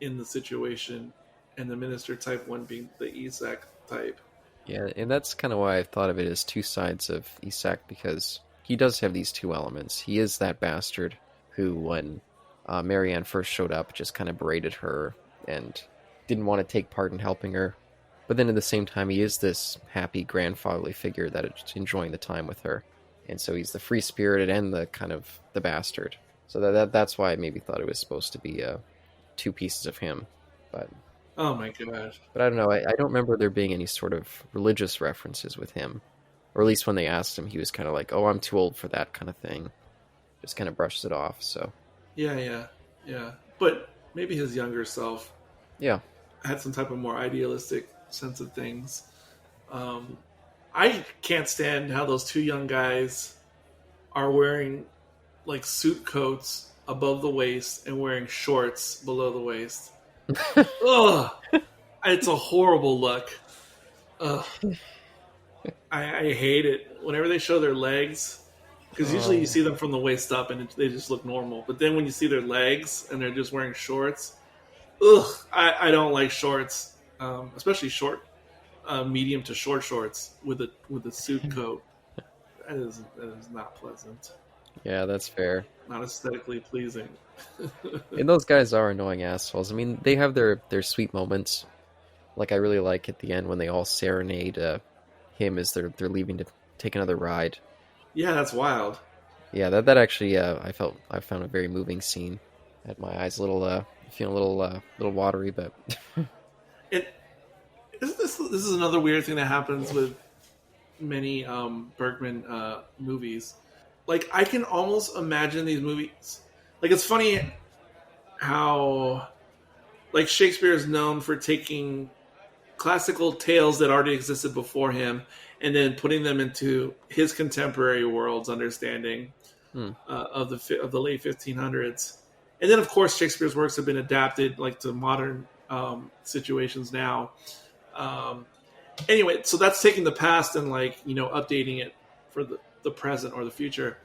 in the situation, and the minister type one being the Isak type. Yeah, and that's kind of why I thought of it as two sides of Isak, because he does have these two elements. He is that bastard who, when Marianne first showed up, just kind of berated her and didn't want to take part in helping her. But then at the same time, he is this happy grandfatherly figure that is enjoying the time with her. And so he's the free-spirited and the kind of the bastard. So that's why I maybe thought it was supposed to be two pieces of him. But oh my gosh. But I don't know. I don't remember there being any sort of religious references with him. Or at least when they asked him, he was kind of like, oh, I'm too old for that kind of thing. Just kind of brushes it off, so. Yeah. But maybe his younger self had some type of more idealistic sense of things. I can't stand how those two young guys are wearing like suit coats above the waist and wearing shorts below the waist. Ugh, it's a horrible look. Ugh. I hate it. Whenever they show their legs, because usually you see them from the waist up and they just look normal. But then when you see their legs and they're just wearing shorts, I don't like shorts, especially short, medium to short shorts with a suit coat. That is not pleasant. Yeah, that's fair. Not aesthetically pleasing. And those guys are annoying assholes. I mean, they have their sweet moments. Like, I really like at the end when they all serenade him as they're leaving to take another ride. Yeah, that's wild. Yeah, that actually I found a very moving scene. Had my eyes feeling a little watery, but this is another weird thing that happens with many Bergman movies. Like, I can almost imagine these movies. Like, it's funny how, like, Shakespeare is known for taking classical tales that already existed before him and then putting them into his contemporary world's understanding of the late 1500s. And then, of course, Shakespeare's works have been adapted like to modern situations now. Anyway, so that's taking the past and updating it for the present or the future.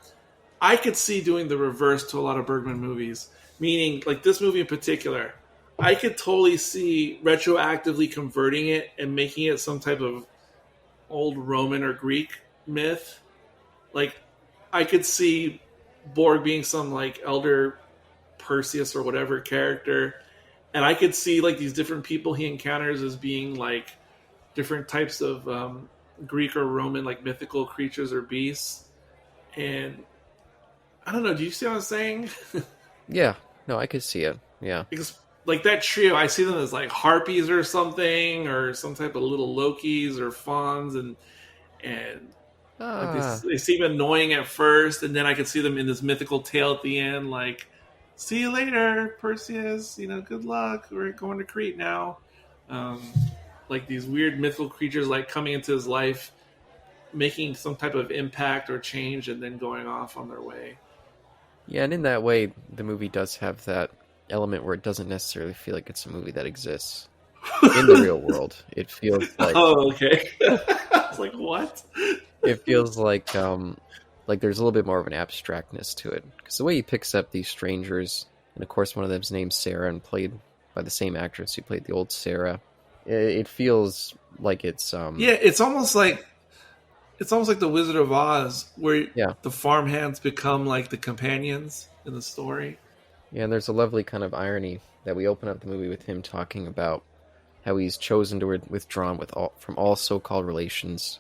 I could see doing the reverse to a lot of Bergman movies, meaning like this movie in particular. I could totally see retroactively converting it and making it some type of old Roman or Greek myth. Like, I could see Borg being some like elder Perseus or whatever character, and I could see like these different people he encounters as being like different types of Greek or Roman like mythical creatures or beasts. And I don't know, do you see what I'm saying? Yeah, no, I could see it. Yeah. Because like that trio, I see them as like harpies or something, or some type of little Lokis or fawns, and like they seem annoying at first, and then I could see them in this mythical tale at the end, like see you later, Perseus. Good luck. We're going to Crete now. Like these weird mythical creatures like coming into his life, making some type of impact or change, and then going off on their way. Yeah, and in that way, the movie does have that element where it doesn't necessarily feel like it's a movie that exists in the real world. It feels like... Oh, okay. It's like, what? It feels like there's a little bit more of an abstractness to it. Because the way he picks up these strangers, and of course one of them's named Sarah and played by the same actress who played the old Sarah, it feels like it's... Yeah, it's almost like the Wizard of Oz, where the farmhands become like the companions in the story. Yeah, and there's a lovely kind of irony that we open up the movie with him talking about how he's chosen to withdraw from all so-called relations,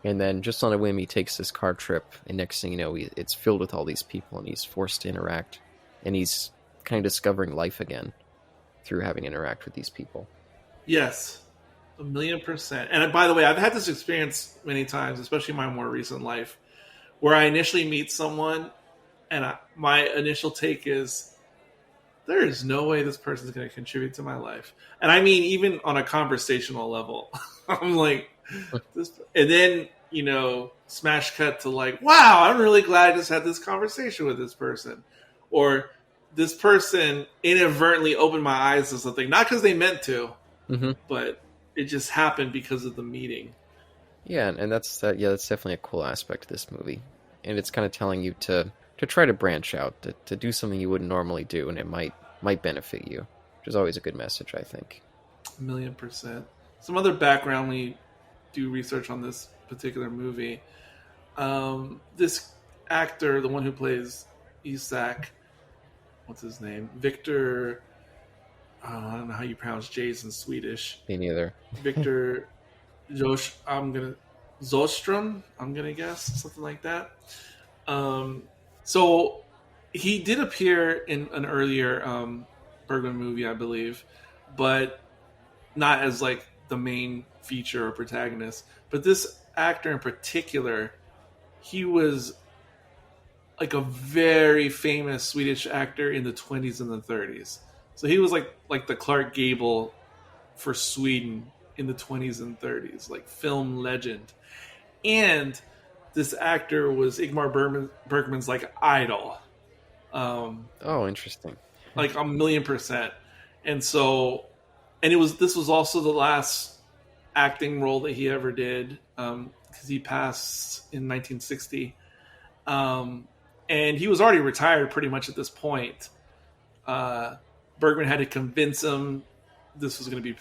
and then just on a whim he takes this car trip, and next thing you know, it's filled with all these people, and he's forced to interact, and he's kind of discovering life again through having to interact with these people. Yes, 1,000,000%. And by the way, I've had this experience many times, especially in my more recent life, where I initially meet someone, and my initial take is, there is no way this person's going to contribute to my life. And I mean, even on a conversational level, I'm like, this, and then, smash cut to like, wow, I'm really glad I just had this conversation with this person. Or this person inadvertently opened my eyes to something, not because they meant to, but it just happened because of the meeting. Yeah, and that's definitely a cool aspect of this movie. And it's kind of telling you to try to branch out, to do something you wouldn't normally do, and it might benefit you, which is always a good message, I think. 1,000,000%. Some other background when you do research on this particular movie. This actor, the one who plays Isaac, what's his name? Victor, I don't know how you pronounce J's in Swedish. Me neither. Victor Zostrom, I'm going to guess, something like that. So he did appear in an earlier Bergman movie, I believe, but not as like the main feature or protagonist. But this actor in particular, he was like a very famous Swedish actor in the 20s and the 30s. So he was like the Clark Gable for Sweden in the 20s and 30s, like film legend. And this actor was Ingmar Bergman's like idol. Oh, interesting. Like 1,000,000%. And so, this was also the last acting role that he ever did, because he passed in 1960. And he was already retired pretty much at this point. Bergman had to convince him this was going to be a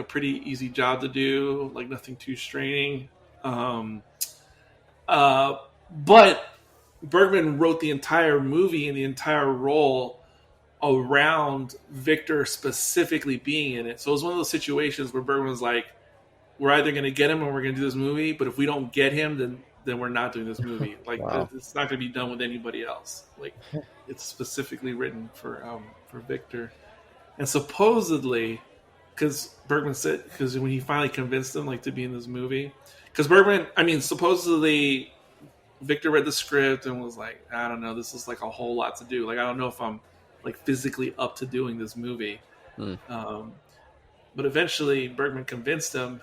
pretty easy job to do, like nothing too straining. But Bergman wrote the entire movie and the entire role around Victor specifically being in it. So it was one of those situations where Bergman was like, we're either going to get him or we're going to do this movie, but if we don't get him, then we're not doing this movie. Like, wow. It's not going to be done with anybody else. Like, it's specifically written for Victor. And supposedly, because Bergman said, because when he finally convinced him like to be in this movie, because supposedly Victor read the script and was like, I don't know, this is like a whole lot to do. Like, I don't know if I'm like physically up to doing this movie. But eventually Bergman convinced him,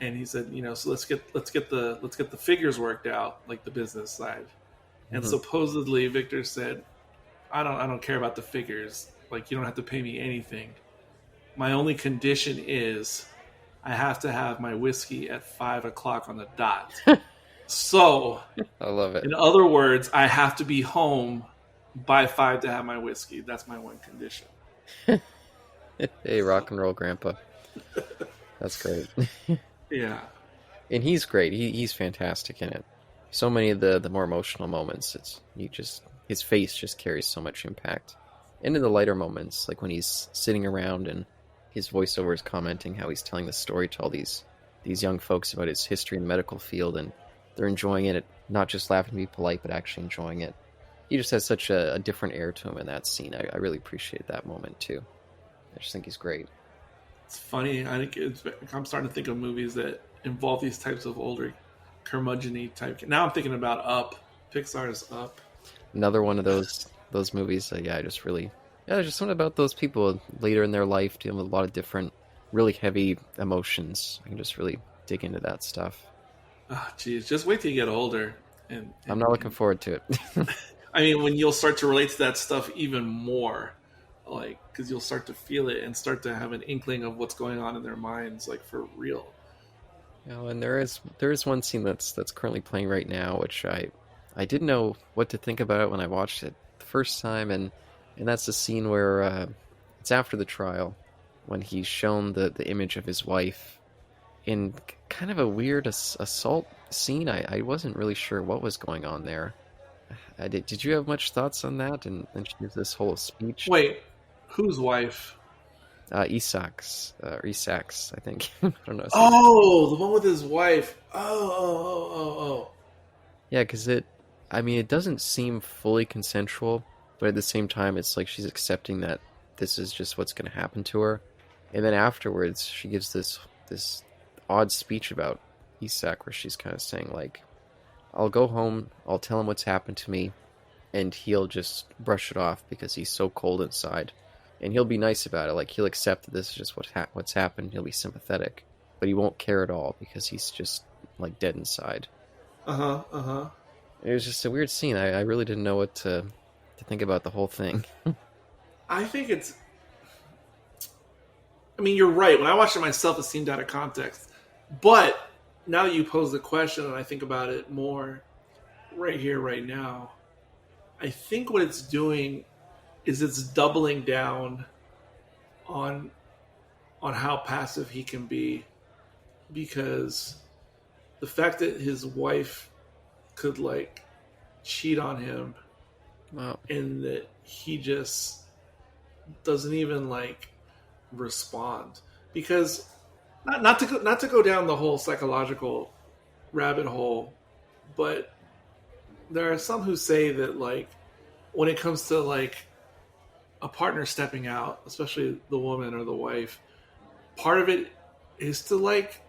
and he said, so let's get the figures worked out, like the business side. And supposedly Victor said, I don't care about the figures. Like, you don't have to pay me anything. My only condition is I have to have my whiskey at 5:00 on the dot. So, I love it. In other words, I have to be home by 5 to have my whiskey. That's my one condition. Hey, rock and roll grandpa. That's great. Yeah. And he's great. He's fantastic in it. So many of the more emotional moments, his face just carries so much impact. And in the lighter moments, like when he's sitting around and his voiceover is commenting how he's telling the story to all these young folks about his history in the medical field, and they're enjoying it, not just laughing to be polite, but actually enjoying it. He just has such a different air to him in that scene. I really appreciate that moment too. I just think he's great. It's funny. I think I'm starting to think of movies that involve these types of older curmudgeon-y type. Now I'm thinking about Up. Pixar's Up. Another one of those those movies. Yeah, I just really, there's just something about those people later in their life dealing with a lot of different, really heavy emotions. I can just really dig into that stuff. Oh, geez, just wait till you get older. And I'm not looking forward to it. I mean, when you'll start to relate to that stuff even more, like, because you'll start to feel it and start to have an inkling of what's going on in their minds, like, for real. And there is one scene that's currently playing right now, which I didn't know what to think about it when I watched it the first time, and that's the scene where it's after the trial, when he's shown the image of his wife in kind of a weird assault scene. I wasn't really sure what was going on there. Did you have much thoughts on that? And then she gives this whole speech. Wait, whose wife? Isaacs, I think. I don't know. Oh, the one with his wife. Oh. Yeah, because it doesn't seem fully consensual, but at the same time, it's like she's accepting that this is just what's going to happen to her. And then afterwards, she gives this odd speech about Isak, where she's kind of saying, like, I'll go home, I'll tell him what's happened to me, and he'll just brush it off because he's so cold inside. And he'll be nice about it, like, he'll accept that this is just what's happened, he'll be sympathetic. But he won't care at all because he's just, like, dead inside. It was just a weird scene. I really didn't know what to think about the whole thing. I think you're right. When I watched it myself, it seemed out of context. But now that you pose the question and I think about it more right here, right now, I think what it's doing is it's doubling down on how passive he can be, because the fact that his wife could, like, cheat on him, Wow. and that he just doesn't even, like, respond, because not to go down the whole psychological rabbit hole, but there are some who say that, like, when it comes to, like, a partner stepping out, especially the woman or the wife, part of it is to, like,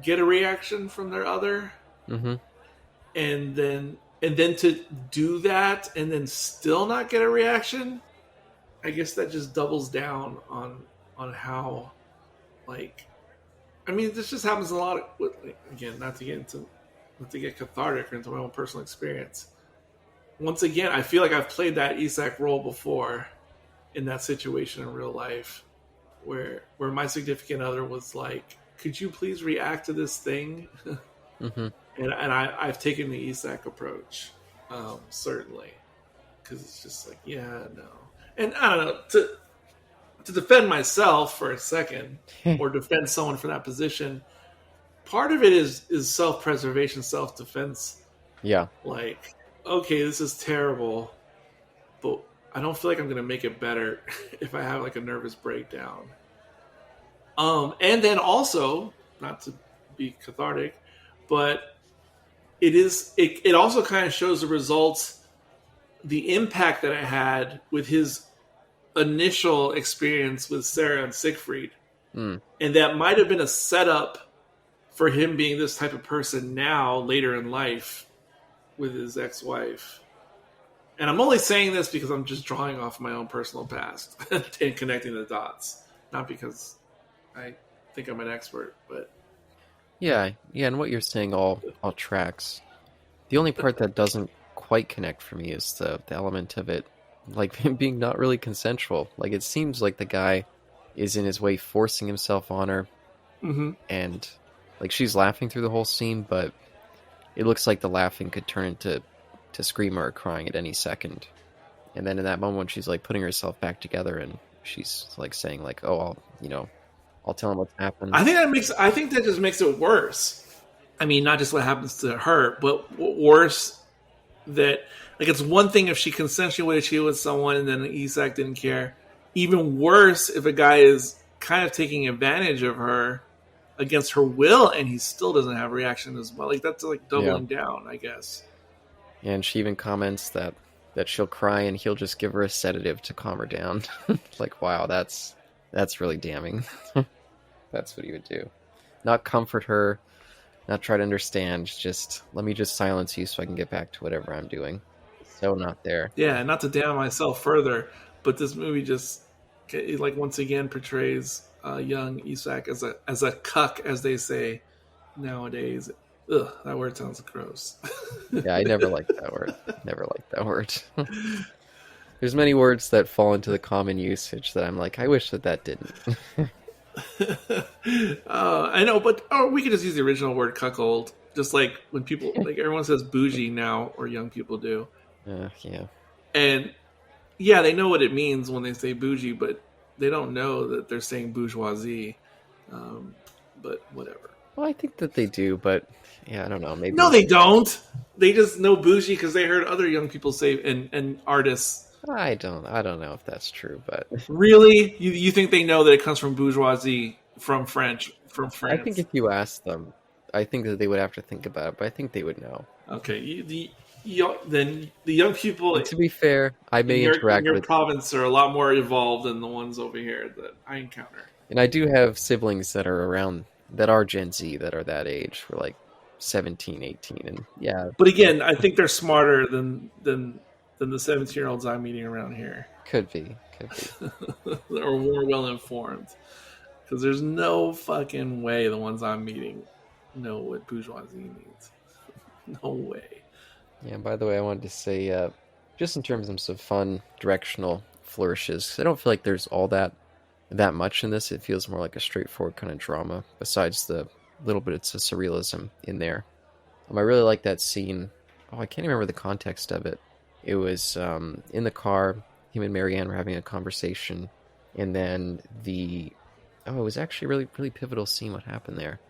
get a reaction from their other, and then to do that and then still not get a reaction. I guess that just doubles down on how, like, I mean, this just happens a lot. Again, not to get cathartic or into my own personal experience. Once again, I feel like I've played that Isak role before in that situation in real life, where my significant other was like, "Could you please react to this thing?" And I've taken the Isak approach, certainly, because it's just like, yeah, no, and I don't know, to defend myself for a second, or defend someone for that position. Part of it is self-preservation, self-defense. Yeah. Like, okay, this is terrible, but I don't feel like I'm going to make it better if I have, like, a nervous breakdown. And then also, not to be cathartic, but it also kind of shows the results, the impact that it had with his initial experience with Sarah and Siegfried. And that might have been a setup for him being this type of person now, later in life, with his ex-wife. And I'm only saying this because I'm just drawing off my own personal past and connecting the dots. Not because I think I'm an expert, but... Yeah, and what you're saying all tracks. The only part that doesn't quite connect for me is the element of it, like, being not really consensual. Like, it seems like the guy is in his way forcing himself on her, and, like, she's laughing through the whole scene, but it looks like the laughing could turn into scream or crying at any second. And then in that moment, she's, like, putting herself back together, and she's, like, saying, like, oh, I'll tell him what's happened. I think that just makes it worse. I mean, not just what happens to her, but worse that, like, it's one thing if she consensually cheated with someone and then Isak didn't care. Even worse if a guy is kind of taking advantage of her against her will and he still doesn't have a reaction as well. Like, that's, like, doubling down, I guess. And she even comments that she'll cry and he'll just give her a sedative to calm her down. Like, wow, that's really damning. That's what he would do. Not comfort her, not try to understand, just let me just silence you so I can get back to whatever I'm doing. so not there. Yeah, not to damn myself further, but this movie just like once again portrays young Isak as a cuck, as they say nowadays. Ugh, that word sounds gross. Yeah, I never liked that word. Never liked that word. There's many words that fall into the common usage that I'm like, I wish that didn't. I know, but we could just use the original word cuckold. Just like when people, like everyone says bougie now, or young people do. Yeah. And yeah, they know what it means when they say bougie, but they don't know that they're saying bourgeoisie. But whatever. Well, I think that they do, but yeah, I don't know. Maybe No, they don't. They just know bougie because they heard other young people say and artists. I don't know if that's true, but really, you think they know that it comes from bourgeoisie from France? I think if you ask them, I think that they would have to think about it, but I think they would know. Okay, then the young people. And to be fair, I may interact in your with province are a lot more evolved than the ones over here that I encounter. And I do have siblings that are around, that are Gen Z, that are that age, for like 17, 18, and yeah. But again, I think they're smarter than the 17-year-olds I'm meeting around here. Could be. Or more well informed. Because there's no fucking way the ones I'm meeting know what bourgeoisie means. No way. Yeah, by the way, I wanted to say, just in terms of some fun directional flourishes, I don't feel like there's all that much in this. It feels more like a straightforward kind of drama, besides the little bits of surrealism in there. I really like that scene. Oh, I can't remember the context of it. It was in the car, him and Marianne were having a conversation, and then it was actually a really, really pivotal scene. What happened there?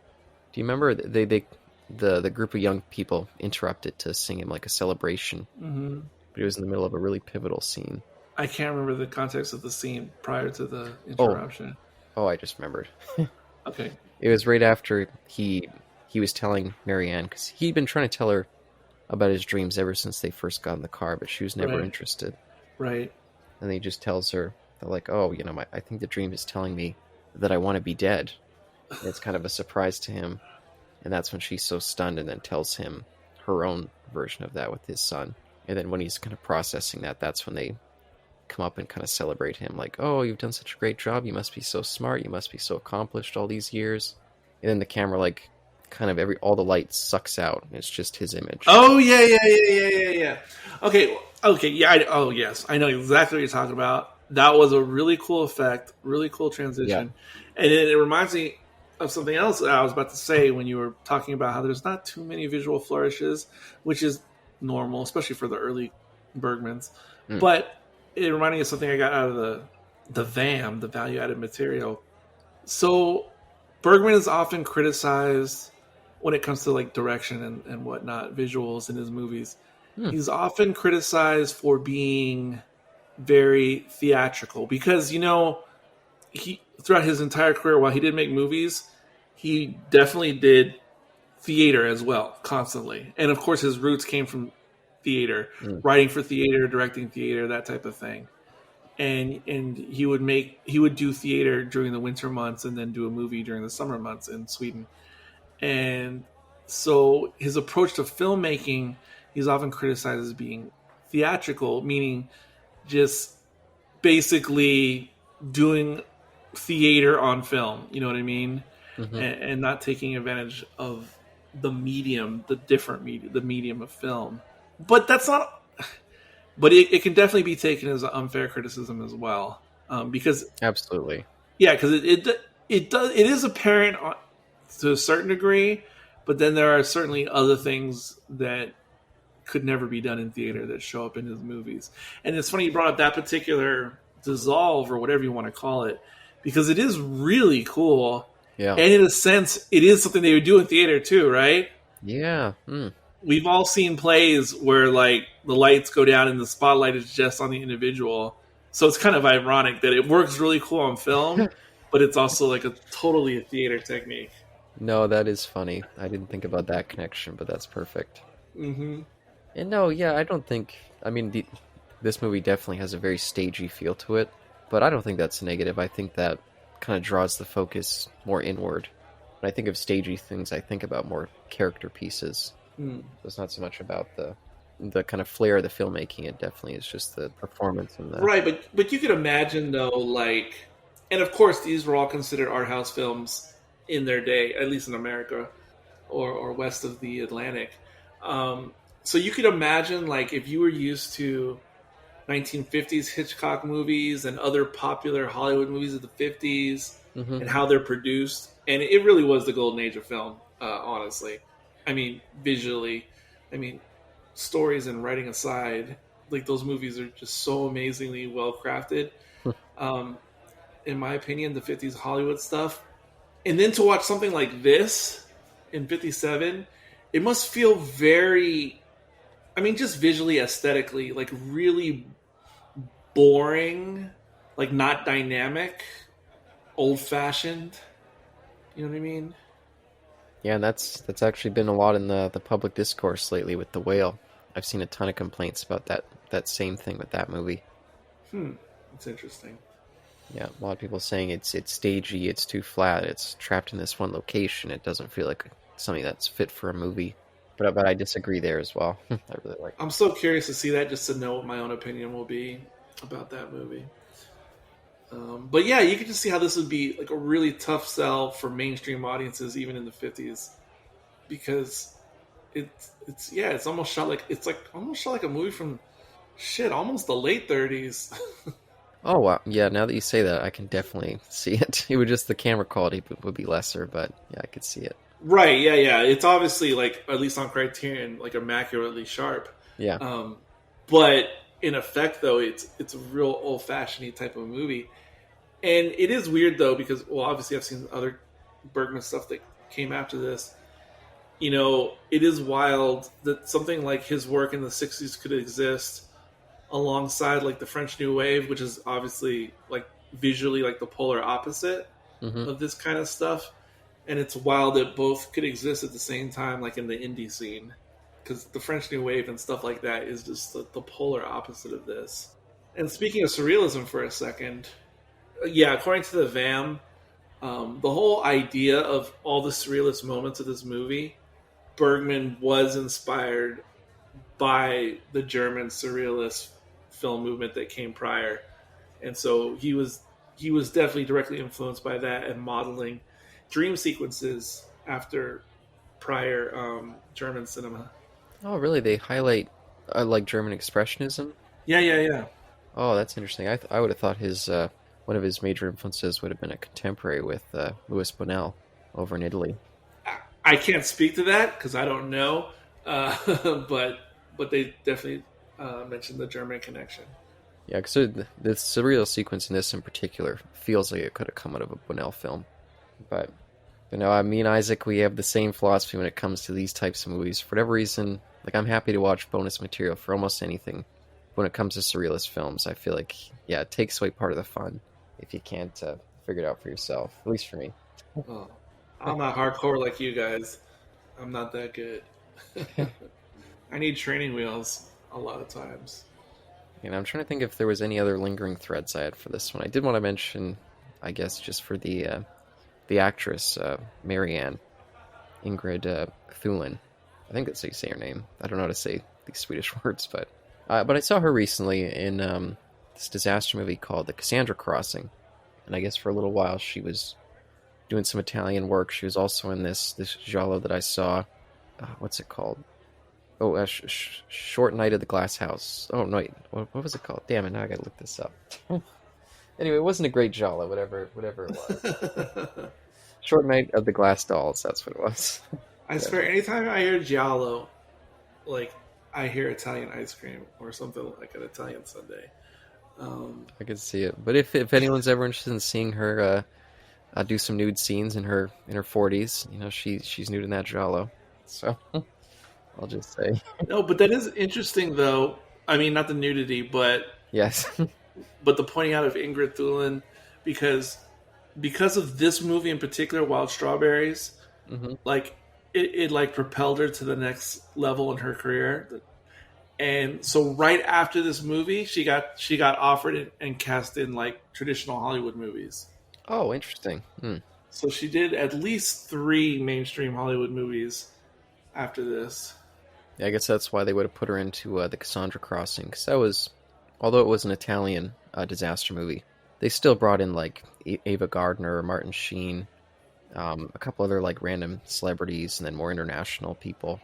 Do you remember the group of young people interrupted to sing him like a celebration? Mm-hmm. But it was in the middle of a really pivotal scene. I can't remember the context of the scene prior to the interruption. Oh, I just remembered. Okay. It was right after he was telling Marianne, because he'd been trying to tell her about his dreams ever since they first got in the car, but she was never interested. Right. And he just tells her, they're like, oh, I think the dream is telling me that I want to be dead. And it's kind of a surprise to him. And that's when she's so stunned, and then tells him her own version of that with his son. And then when he's kind of processing that, that's when they come up and kind of celebrate him, like, oh, you've done such a great job, you must be so smart, you must be so accomplished all these years. And then the camera, like, kind of all the light sucks out, and it's just his image. Oh, yeah. Okay, yeah, yes, I know exactly what you're talking about. That was a really cool effect, really cool transition. Yeah. And it reminds me of something else that I was about to say when you were talking about how there's not too many visual flourishes, which is normal, especially for the early Bergmans. But it reminded me of something I got out of the VAM, the value-added material. So Bergman is often criticized when it comes to like direction and whatnot, visuals in his movies. He's often criticized for being very theatrical because, he throughout his entire career, while he did make movies, he definitely did theater as well, constantly. And of course, his roots came from theater, writing for theater, directing theater, that type of thing. And he would do theater during the winter months and then do a movie during the summer months in Sweden. And so his approach to filmmaking, he's often criticized as being theatrical, meaning just basically doing theater on film, you know what I mean? Mm-hmm. And not taking advantage of the medium, the medium of film. But that's not. But it can definitely be taken as an unfair criticism as well, because absolutely, yeah, because it is apparent to a certain degree, but then there are certainly other things that could never be done in theater that show up in his movies. And it's funny you brought up that particular dissolve or whatever you want to call it, because it is really cool. Yeah, and in a sense, it is something they would do in theater too, right? Yeah. We've all seen plays where like the lights go down and the spotlight is just on the individual. So it's kind of ironic that it works really cool on film, but it's also like totally a theater technique. No, that is funny. I didn't think about that connection, but that's perfect. Mm-hmm. And no, yeah, I don't think... I mean, this movie definitely has a very stagey feel to it, but I don't think that's negative. I think that kind of draws the focus more inward. When I think of stagey things, I think about more character pieces. So it's not so much about the the kind of flair of the filmmaking. It definitely is just the performance and the. Right, but you could imagine though, like, and of course these were all considered art house films in their day, at least in America or west of the Atlantic. So you could imagine, like, if you were used to 1950s Hitchcock movies and other popular Hollywood movies of the 50s Mm-hmm. and how they're produced, and it really was the golden age of film, honestly. I mean, visually, I mean, stories and writing aside, like those movies are just so amazingly well crafted. Um, in my opinion, the 50s Hollywood stuff. And then to watch something like this in 57, it must feel very, I mean, just visually, aesthetically, like really boring, like not dynamic, old fashioned. You know what I mean? Yeah, and that's actually been a lot in the public discourse lately with The Whale. I've seen a ton of complaints about that same thing with that movie. That's interesting. Yeah, a lot of people saying it's stagey, it's too flat, it's trapped in this one location. It doesn't feel like something that's fit for a movie. But I disagree there as well. I really like it. I'm so curious to see that, just to know what my own opinion will be about that movie. But yeah, you can just see how this would be like a really tough sell for mainstream audiences, even in the 50s, because it's almost shot like almost shot like a movie from almost the late 30s. Oh wow, yeah. Now that you say that, I can definitely see it. It would just the camera quality would be lesser, but yeah, I could see it. Right? Yeah. It's obviously, like, at least on Criterion, like immaculately sharp. Yeah. But in effect, though, it's a real old fashioned type of movie. And it is weird, though, because, well, obviously I've seen other Bergman stuff that came after this. You know, it is wild that something like his work in the 60s could exist alongside, like, the French New Wave, which is obviously, like, visually like the polar opposite of this kind of stuff. And it's wild that both could exist at the same time, like in the indie scene. Because the French New Wave and stuff like that is just the polar opposite of this. And speaking of surrealism for a second, yeah, according to the VAM, the whole idea of all the surrealist moments of this movie, Bergman was inspired by the German surrealist film movement that came prior. And so he was definitely directly influenced by that and modeling dream sequences after prior German cinema. Oh, really? They highlight like German expressionism? Yeah. Oh, that's interesting. I would have thought his one of his major influences would have been a contemporary with Louis Bonnell over in Italy. I can't speak to that because I don't know, but they definitely mentioned the German connection. Yeah, because the surreal sequence in this in particular feels like it could have come out of a Bonnell film. But no, me and Isaac, we have the same philosophy when it comes to these types of movies. For whatever reason, like, I'm happy to watch bonus material for almost anything. When it comes to surrealist films, I feel like, yeah, it takes away part of the fun if you can't figure it out for yourself. At least for me. Oh, I'm not hardcore like you guys. I'm not that good. I need training wheels a lot of times. And I'm trying to think if there was any other lingering threads I had for this one. I did want to mention, I guess, just for the actress, Marianne Ingrid Thulin. I think that's how you say her name. I don't know how to say these Swedish words, but I saw her recently in this disaster movie called The Cassandra Crossing. And I guess for a little while she was doing some Italian work. She was also in this giallo that I saw. What's it called? Oh, Short Night of the Glass House. Oh, no, wait. What was it called? Damn it, now I gotta look this up. Anyway, it wasn't a great giallo, whatever it was. Short Night of the Glass Dolls, that's what it was. I swear, anytime I hear giallo, like, I hear Italian ice cream or something like an Italian sundae. I could see it. But if anyone's ever interested in seeing her do some nude scenes in her 40s, you know, she's nude in that giallo. So I'll just say. No, but that is interesting, though. I mean, not the nudity, but Yes. but the pointing out of Ingrid Thulin, because of this movie in particular, Wild Strawberries, like it like propelled her to the next level in her career. And so right after this movie, she got offered and cast in, like, traditional Hollywood movies. Oh, interesting. So she did at least 3 mainstream Hollywood movies after this. I guess that's why they would have put her into the Cassandra Crossing, because that was, although it was an Italian disaster movie, they still brought in like Ava Gardner, Martin Sheen, a couple other like random celebrities, and then more international people.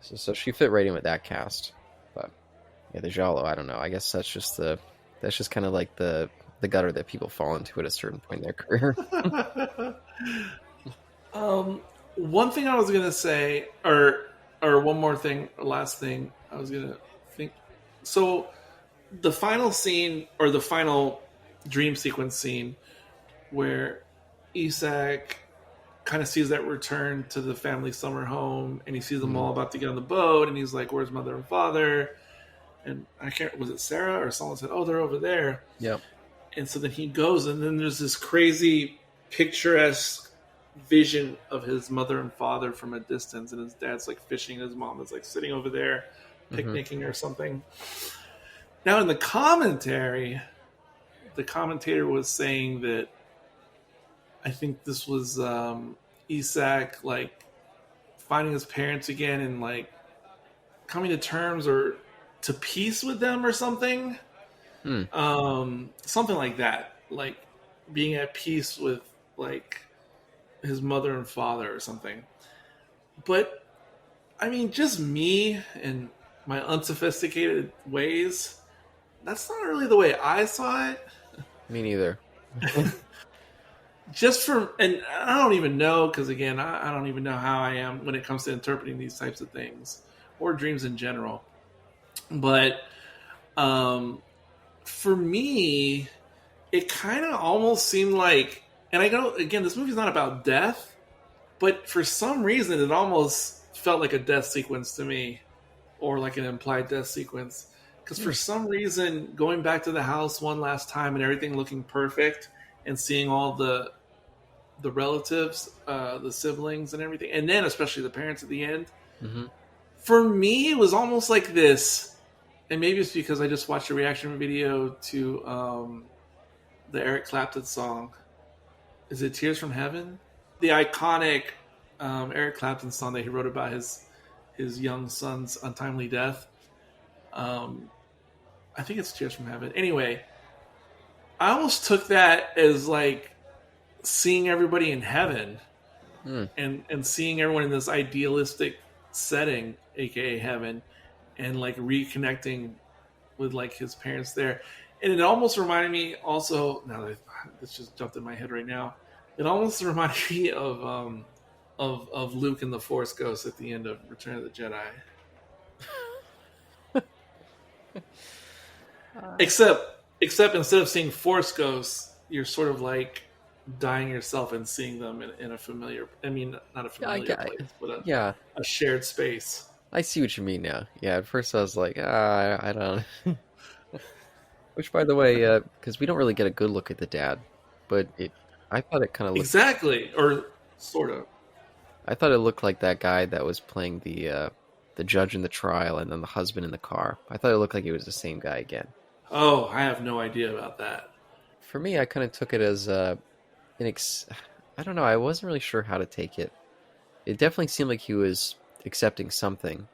So she fit right in with that cast. But yeah, the Giallo, I don't know. I guess that's just kind of like the gutter that people fall into at a certain point in their career. One thing I was gonna say, or one more thing, last thing I was gonna think. So the final scene, or the final dream sequence scene, where Isak kind of sees that return to the family summer home, and he sees them all about to get on the boat, and he's like, "Where's mother and father?" And I can't, was it Sarah or someone said, "Oh, they're over there." Yep. And so then he goes, and then there's this crazy picturesque vision of his mother and father from a distance, and his dad's like fishing, and his mom is like sitting over there picnicking or something. Now in the commentary, the commentator was saying that I think this was Isak like finding his parents again and like coming to terms or to peace with them or something. Something like that, like being at peace with like his mother and father or something. But I mean, just me and my unsophisticated ways, that's not really the way I saw it. Me neither. Just from, and I don't even know, because again, I don't even know how I am when it comes to interpreting these types of things or dreams in general. But for me, it kind of almost seemed like, and I go, again, this movie's not about death, but for some reason it almost felt like a death sequence to me, or like an implied death sequence. Because for some reason, going back to the house one last time and everything looking perfect, and seeing all the relatives, the siblings and everything, and then especially the parents at the end, for me it was almost like this. And maybe it's because I just watched a reaction video to the Eric Clapton song. Is it Tears from Heaven? The iconic Eric Clapton song that he wrote about his young son's untimely death. I think it's Tears from Heaven. Anyway, I almost took that as like seeing everybody in heaven and seeing everyone in this idealistic setting, aka heaven, and like reconnecting with like his parents there. And it almost reminded me also, now that this just jumped in my head right now, it almost reminded me of Luke and the Force Ghost at the end of Return of the Jedi. Except instead of seeing Force Ghosts, you're sort of like dying yourself and seeing them in a familiar, I mean, not a familiar place, but a shared space. I see what you mean now. Yeah, at first I was like, I don't know. Which, by the way, because we don't really get a good look at the dad, but I thought it kind of looked... Exactly, or sort of. I thought it looked like that guy that was playing the judge in the trial and then the husband in the car. I thought it looked like it was the same guy again. Oh, I have no idea about that. For me, I kind of took it as I don't know, I wasn't really sure how to take it. It definitely seemed like he was accepting something,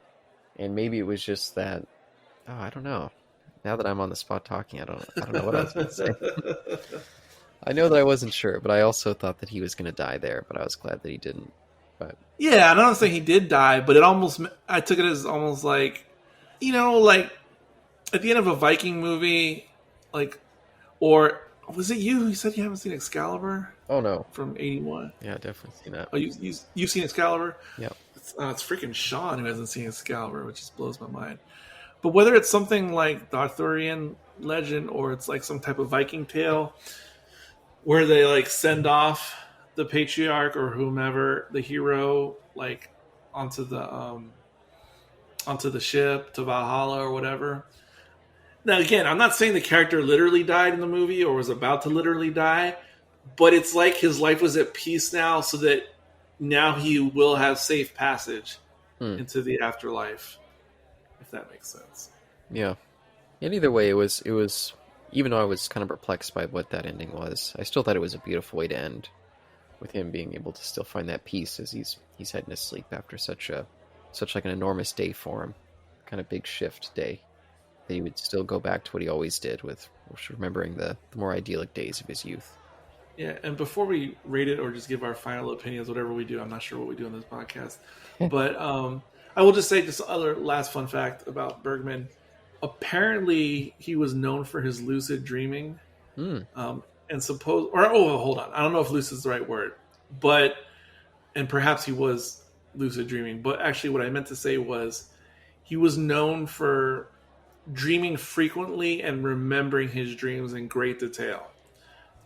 and maybe it was just that, I don't know. Now that I'm on the spot talking, I don't know what I was going to say. I know that I wasn't sure, but I also thought that he was going to die there, but I was glad that he didn't. But yeah, and I don't think he did die, but I took it as almost like, like at the end of a Viking movie, like, or was it you who said you haven't seen Excalibur? Oh no, from '81. Yeah, definitely seen that. Oh, you've seen Excalibur? Yeah. It's freaking Sean who hasn't seen Excalibur, which just blows my mind. But whether it's something like the Arthurian legend or it's like some type of Viking tale where they like send off the patriarch or whomever, the hero, like onto the ship to Valhalla or whatever. Now again, I'm not saying the character literally died in the movie or was about to literally die, but it's like his life was at peace now, so that now he will have safe passage into the afterlife. If that makes sense. Yeah. And either way, it was even though I was kind of perplexed by what that ending was, I still thought it was a beautiful way to end, with him being able to still find that peace as he's heading to sleep after such a such like an enormous day for him, kind of big shift day, that he would still go back to what he always did with remembering the more idyllic days of his youth. Yeah, and before we rate it or just give our final opinions, whatever we do, I'm not sure what we do on this podcast, but I will just say this other last fun fact about Bergman. Apparently, he was known for his lucid dreaming, and hold on, I don't know if lucid is the right word, and perhaps he was lucid dreaming, but actually, what I meant to say was he was known for dreaming frequently and remembering his dreams in great detail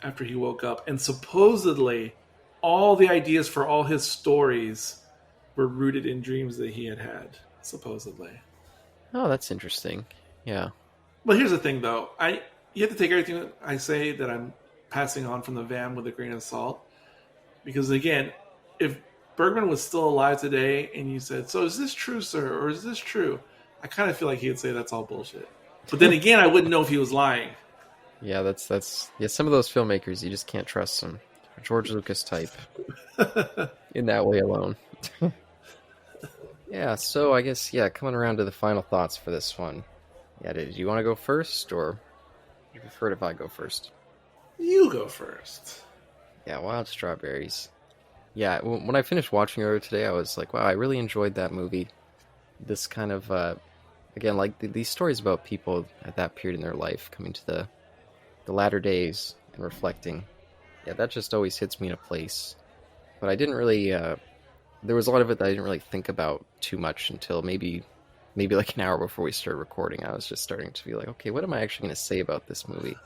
after he woke up. And supposedly, all the ideas for all his stories were rooted in dreams that he had, supposedly. Oh, that's interesting. Yeah. But here's the thing, though. You have to take everything I say that I'm passing on from the van with a grain of salt. Because, again, if Bergman was still alive today and you said, so is this true, sir, or is this true? I kind of feel like he'd say that's all bullshit. But then again, I wouldn't know if he was lying. Yeah, that's some of those filmmakers, you just can't trust them. George Lucas type. In that way alone. Yeah, so I guess, coming around to the final thoughts for this one. Yeah, did you want to go first, or you prefer it if I go first? You go first. Yeah, Wild Strawberries. Yeah, when I finished watching it today, I was like, wow, I really enjoyed that movie. This kind of, again, like these stories about people at that period in their life coming to the latter days and reflecting. Yeah, that just always hits me in a place. But I didn't really, there was a lot of it that I didn't really think about too much until maybe like an hour before we started recording. I was just starting to be like, okay, what am I actually going to say about this movie?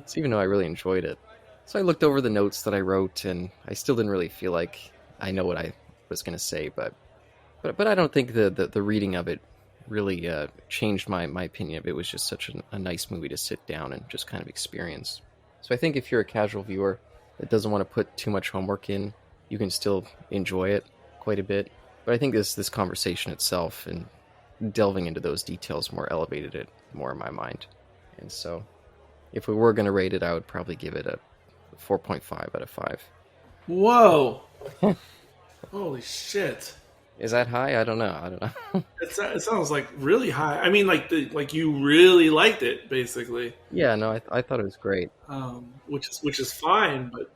So even though I really enjoyed it. So I looked over the notes that I wrote, and I still didn't really feel like I know what I was going to say, but I don't think the reading of it really changed my opinion of it. It was just such a nice movie to sit down and just kind of experience. So I think if you're a casual viewer that doesn't want to put too much homework in, you can still enjoy it quite a bit. But I think this conversation itself and delving into those details more elevated it more in my mind. And so if we were going to rate it, I would probably give it a 4.5 out of 5. Whoa! Holy shit! Is that high? I don't know. It sounds like really high. I mean, like you really liked it, basically. Yeah, no, I thought it was great. Which is fine, but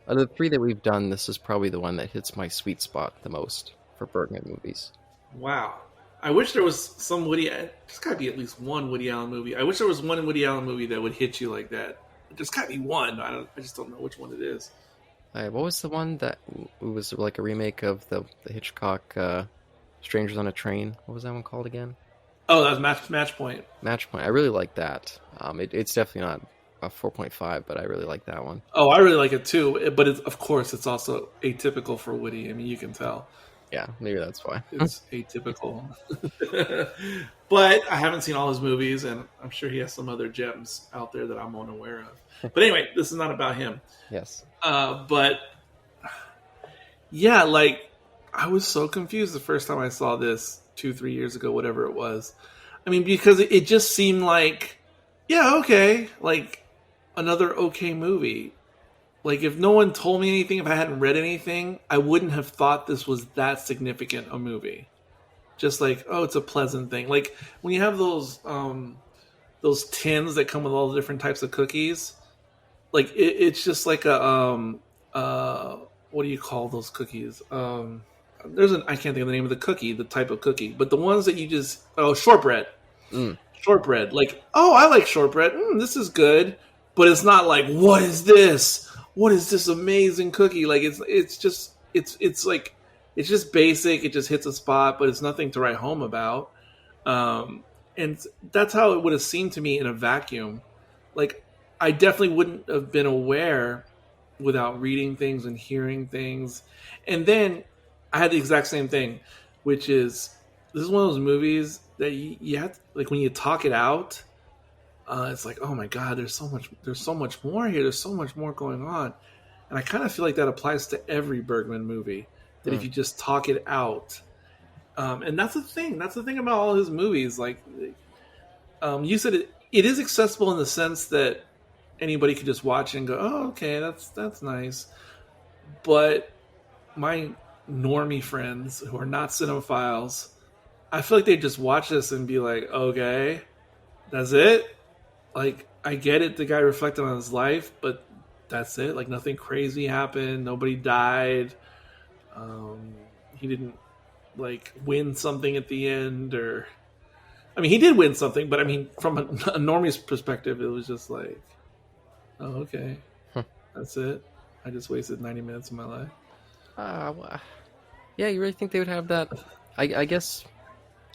of the 3 that we've done, this is probably the one that hits my sweet spot the most for Bergman movies. Wow. I wish there was some there's got to be at least one Woody Allen movie. I wish there was one Woody Allen movie that would hit you like that. There's got to be one. I just don't know which one it is. What was the one that was like a remake of the Hitchcock Strangers on a Train? What was that one called again? Oh, that was Match Point. Match Point. I really like that. It's definitely not a 4.5, but I really like that one. Oh, I really like it too. But of course, it's also atypical for Woody. I mean, you can tell. Yeah, maybe that's why. It's atypical. But I haven't seen all his movies, and I'm sure he has some other gems out there that I'm unaware of. But anyway, this is not about him. Yes. But yeah, like I was so confused the first time I saw this 2-3 years ago, whatever it was. I mean, because it just seemed like, yeah, okay, like another okay movie. Like, if no one told me anything, if I hadn't read anything, I wouldn't have thought this was that significant a movie. Just like, oh, it's a pleasant thing. Like, when you have those tins that come with all the different types of cookies, like, it's just like a, what do you call those cookies? I can't think of the name of the cookie, the type of cookie. But the ones that you just, shortbread. Shortbread. Like, oh, I like shortbread. This is good. But it's not like, what is this? What is this amazing cookie? Like it's just basic. It just hits a spot, but it's nothing to write home about. And that's how it would have seemed to me in a vacuum. Like I definitely wouldn't have been aware without reading things and hearing things. And then I had the exact same thing, which is this is one of those movies that you have to, like when you talk it out. It's like, oh my God, there's so much more here. There's so much more going on. And I kind of feel like that applies to every Bergman movie, that if you just talk it out. And that's the thing. That's the thing about all his movies. Like, you said it is accessible in the sense that anybody could just watch it and go, oh, okay, that's nice. But my normie friends who are not cinephiles I feel like they just watch this and be like, okay, that's it. Like, I get it. The guy reflected on his life, but that's it. Like, nothing crazy happened. Nobody died. He didn't like win something at the end, or I mean, he did win something, but I mean, from a normie's perspective, it was just like, oh, okay, that's it. I just wasted 90 minutes of my life. Well, yeah, you really think they would have that? I guess.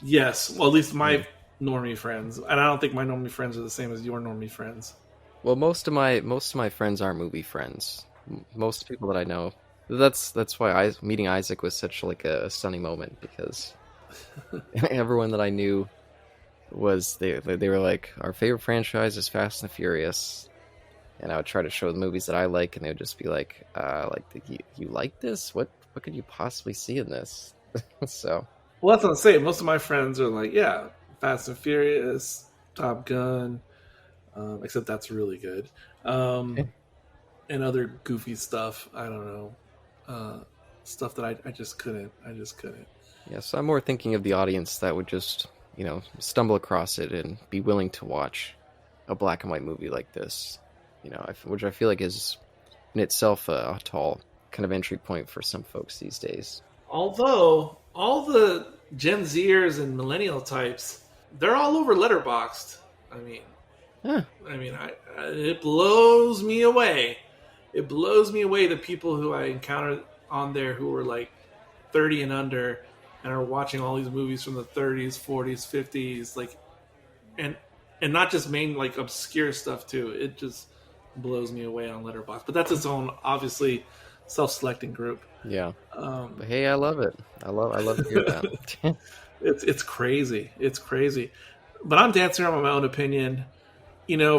Yes, well, at least my normie friends, and I don't think my normie friends are the same as your normie friends. Well, most of my friends aren't movie friends. Most people that I know. That's why meeting Isaac was such like a stunning moment, because everyone that I knew was they were like, our favorite franchise is Fast and the Furious, and I would try to show the movies that I like, and they would just be like, you like this? What could you possibly see in this? So. Well, that's what I'm saying. Most of my friends are like, yeah, Fast and Furious, Top Gun, except that's really good, and other goofy stuff. I don't know, stuff that I just couldn't. Yeah, so I'm more thinking of the audience that would just, stumble across it and be willing to watch a black and white movie like this, which I feel like is in itself a tall kind of entry point for some folks these days. Although all the Gen Zers and millennial types, they're all over Letterboxd. I mean, it blows me away. It blows me away the people who I encountered on there who were like 30 and under and are watching all these movies from the 30s, 40s, 50s, like, and not just main like obscure stuff too. It just blows me away on Letterboxd. But that's its own, obviously, self-selecting group. Yeah. But hey, I love it. I love to hear that. It's crazy. It's crazy. But I'm dancing around with my own opinion.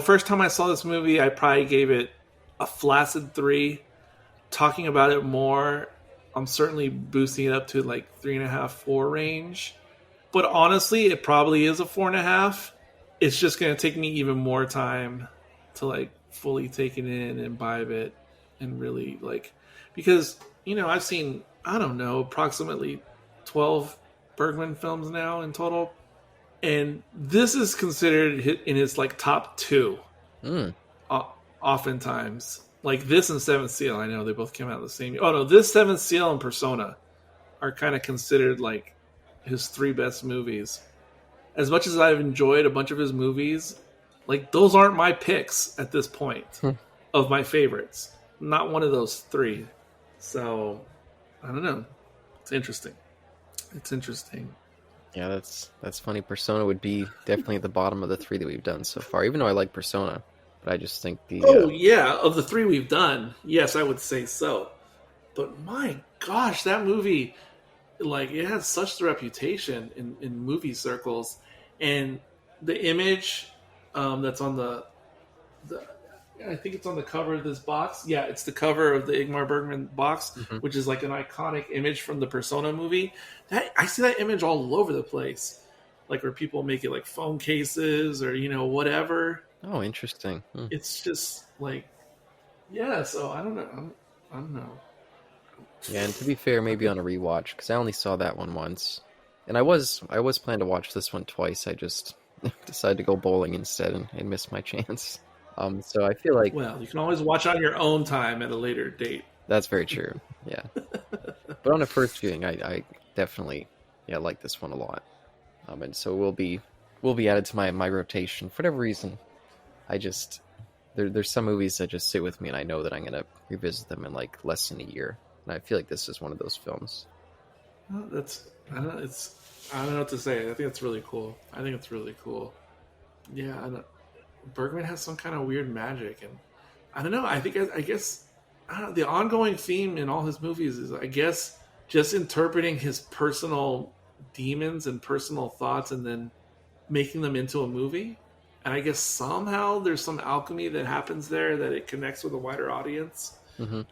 First time I saw this movie, I probably gave it a flaccid 3. Talking about it more, I'm certainly boosting it up to like 3.5, 4 range. But honestly, it probably is a 4.5. It's just going to take me even more time to like fully take it in and imbibe it and really like, because I've seen, I don't know, approximately 12 Bergman films now in total, and this is considered in his like top 2. Oftentimes, like this and Seventh Seal, I know they both came out the same year. Oh no, this, Seventh Seal, and Persona are kind of considered like his 3 best movies. As much as I've enjoyed a bunch of his movies, like those aren't my picks at this point of my favorites. Not one of those 3. So, I don't know. It's interesting. Yeah, that's funny. Persona would be definitely at the bottom of the 3 that we've done so far, even though I like Persona. But I just think of the 3 we've done, yes, I would say so. But my gosh, that movie, like, it has such the reputation in movie circles. And the image that's on the I think it's on the cover of this box. Yeah, it's the cover of the Ingmar Bergman box, which is like an iconic image from the Persona movie. I see that image all over the place, like where people make it like phone cases or whatever. Oh, interesting. It's just like, yeah. So I don't know. Yeah, and to be fair, maybe on a rewatch, because I only saw that one once, and I was planning to watch this one twice. I just decided to go bowling instead and missed my chance. So I feel like, well, you can always watch on your own time at a later date. That's very true. Yeah, but on a first viewing, I definitely like this one a lot. And so will be added to my rotation for whatever reason. I just there's some movies that just sit with me, and I know that I'm gonna revisit them in like less than a year. And I feel like this is one of those films. Well, I don't know what to say. I think it's really cool. Yeah, I don't. Bergman has some kind of weird magic, and I don't know. I guess the ongoing theme in all his movies is, I guess, just interpreting his personal demons and personal thoughts, and then making them into a movie. And I guess somehow there's some alchemy that happens there that it connects with a wider audience,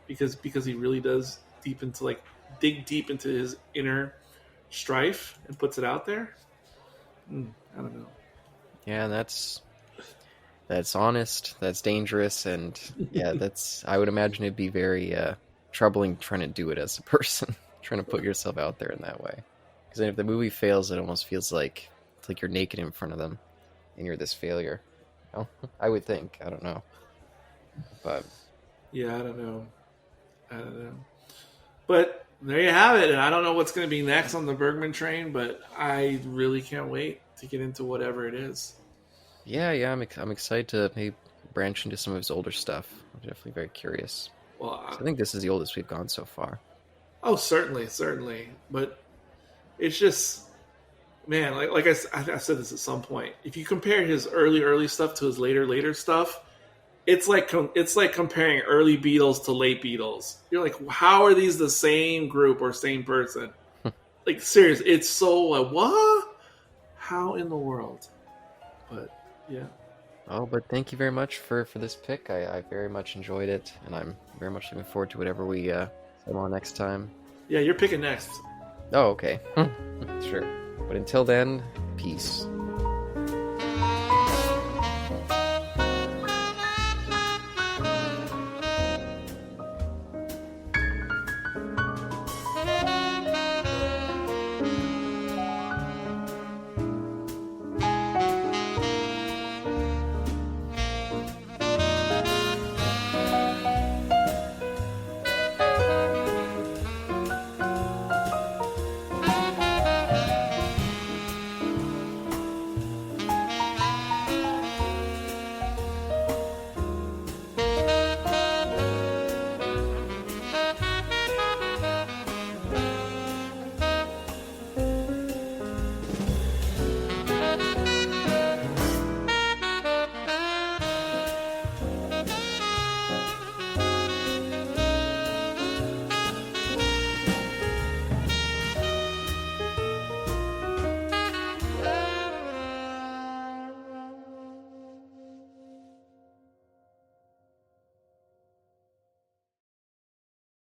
because he really does dig deep into his inner strife and puts it out there. I don't know. Yeah, that's honest, that's dangerous, and I would imagine it'd be very troubling trying to do it as a person, trying to put yourself out there in that way. Because then if the movie fails, it almost feels like it's like you're naked in front of them, and you're this failure. You know? I would think. I don't know, but yeah, I don't know. But there you have it, and I don't know what's going to be next on the Bergman train, but I really can't wait to get into whatever it is. yeah, I'm excited to maybe branch into some of his older stuff. I'm definitely very curious. Well, So I think this is the oldest we've gone so far. oh, certainly, but it's just, man, like I said this at some point. If you compare his early stuff to his later stuff, it's like comparing early Beatles to late Beatles. You're like, how are these the same group or same person? Like, seriously, it's so like, what? How in the world? But yeah. Oh, but thank you very much for this pick. I very much enjoyed it, and I'm very much looking forward to whatever we come on next time. Yeah, you're picking next. Oh, okay. Sure. But until then, peace.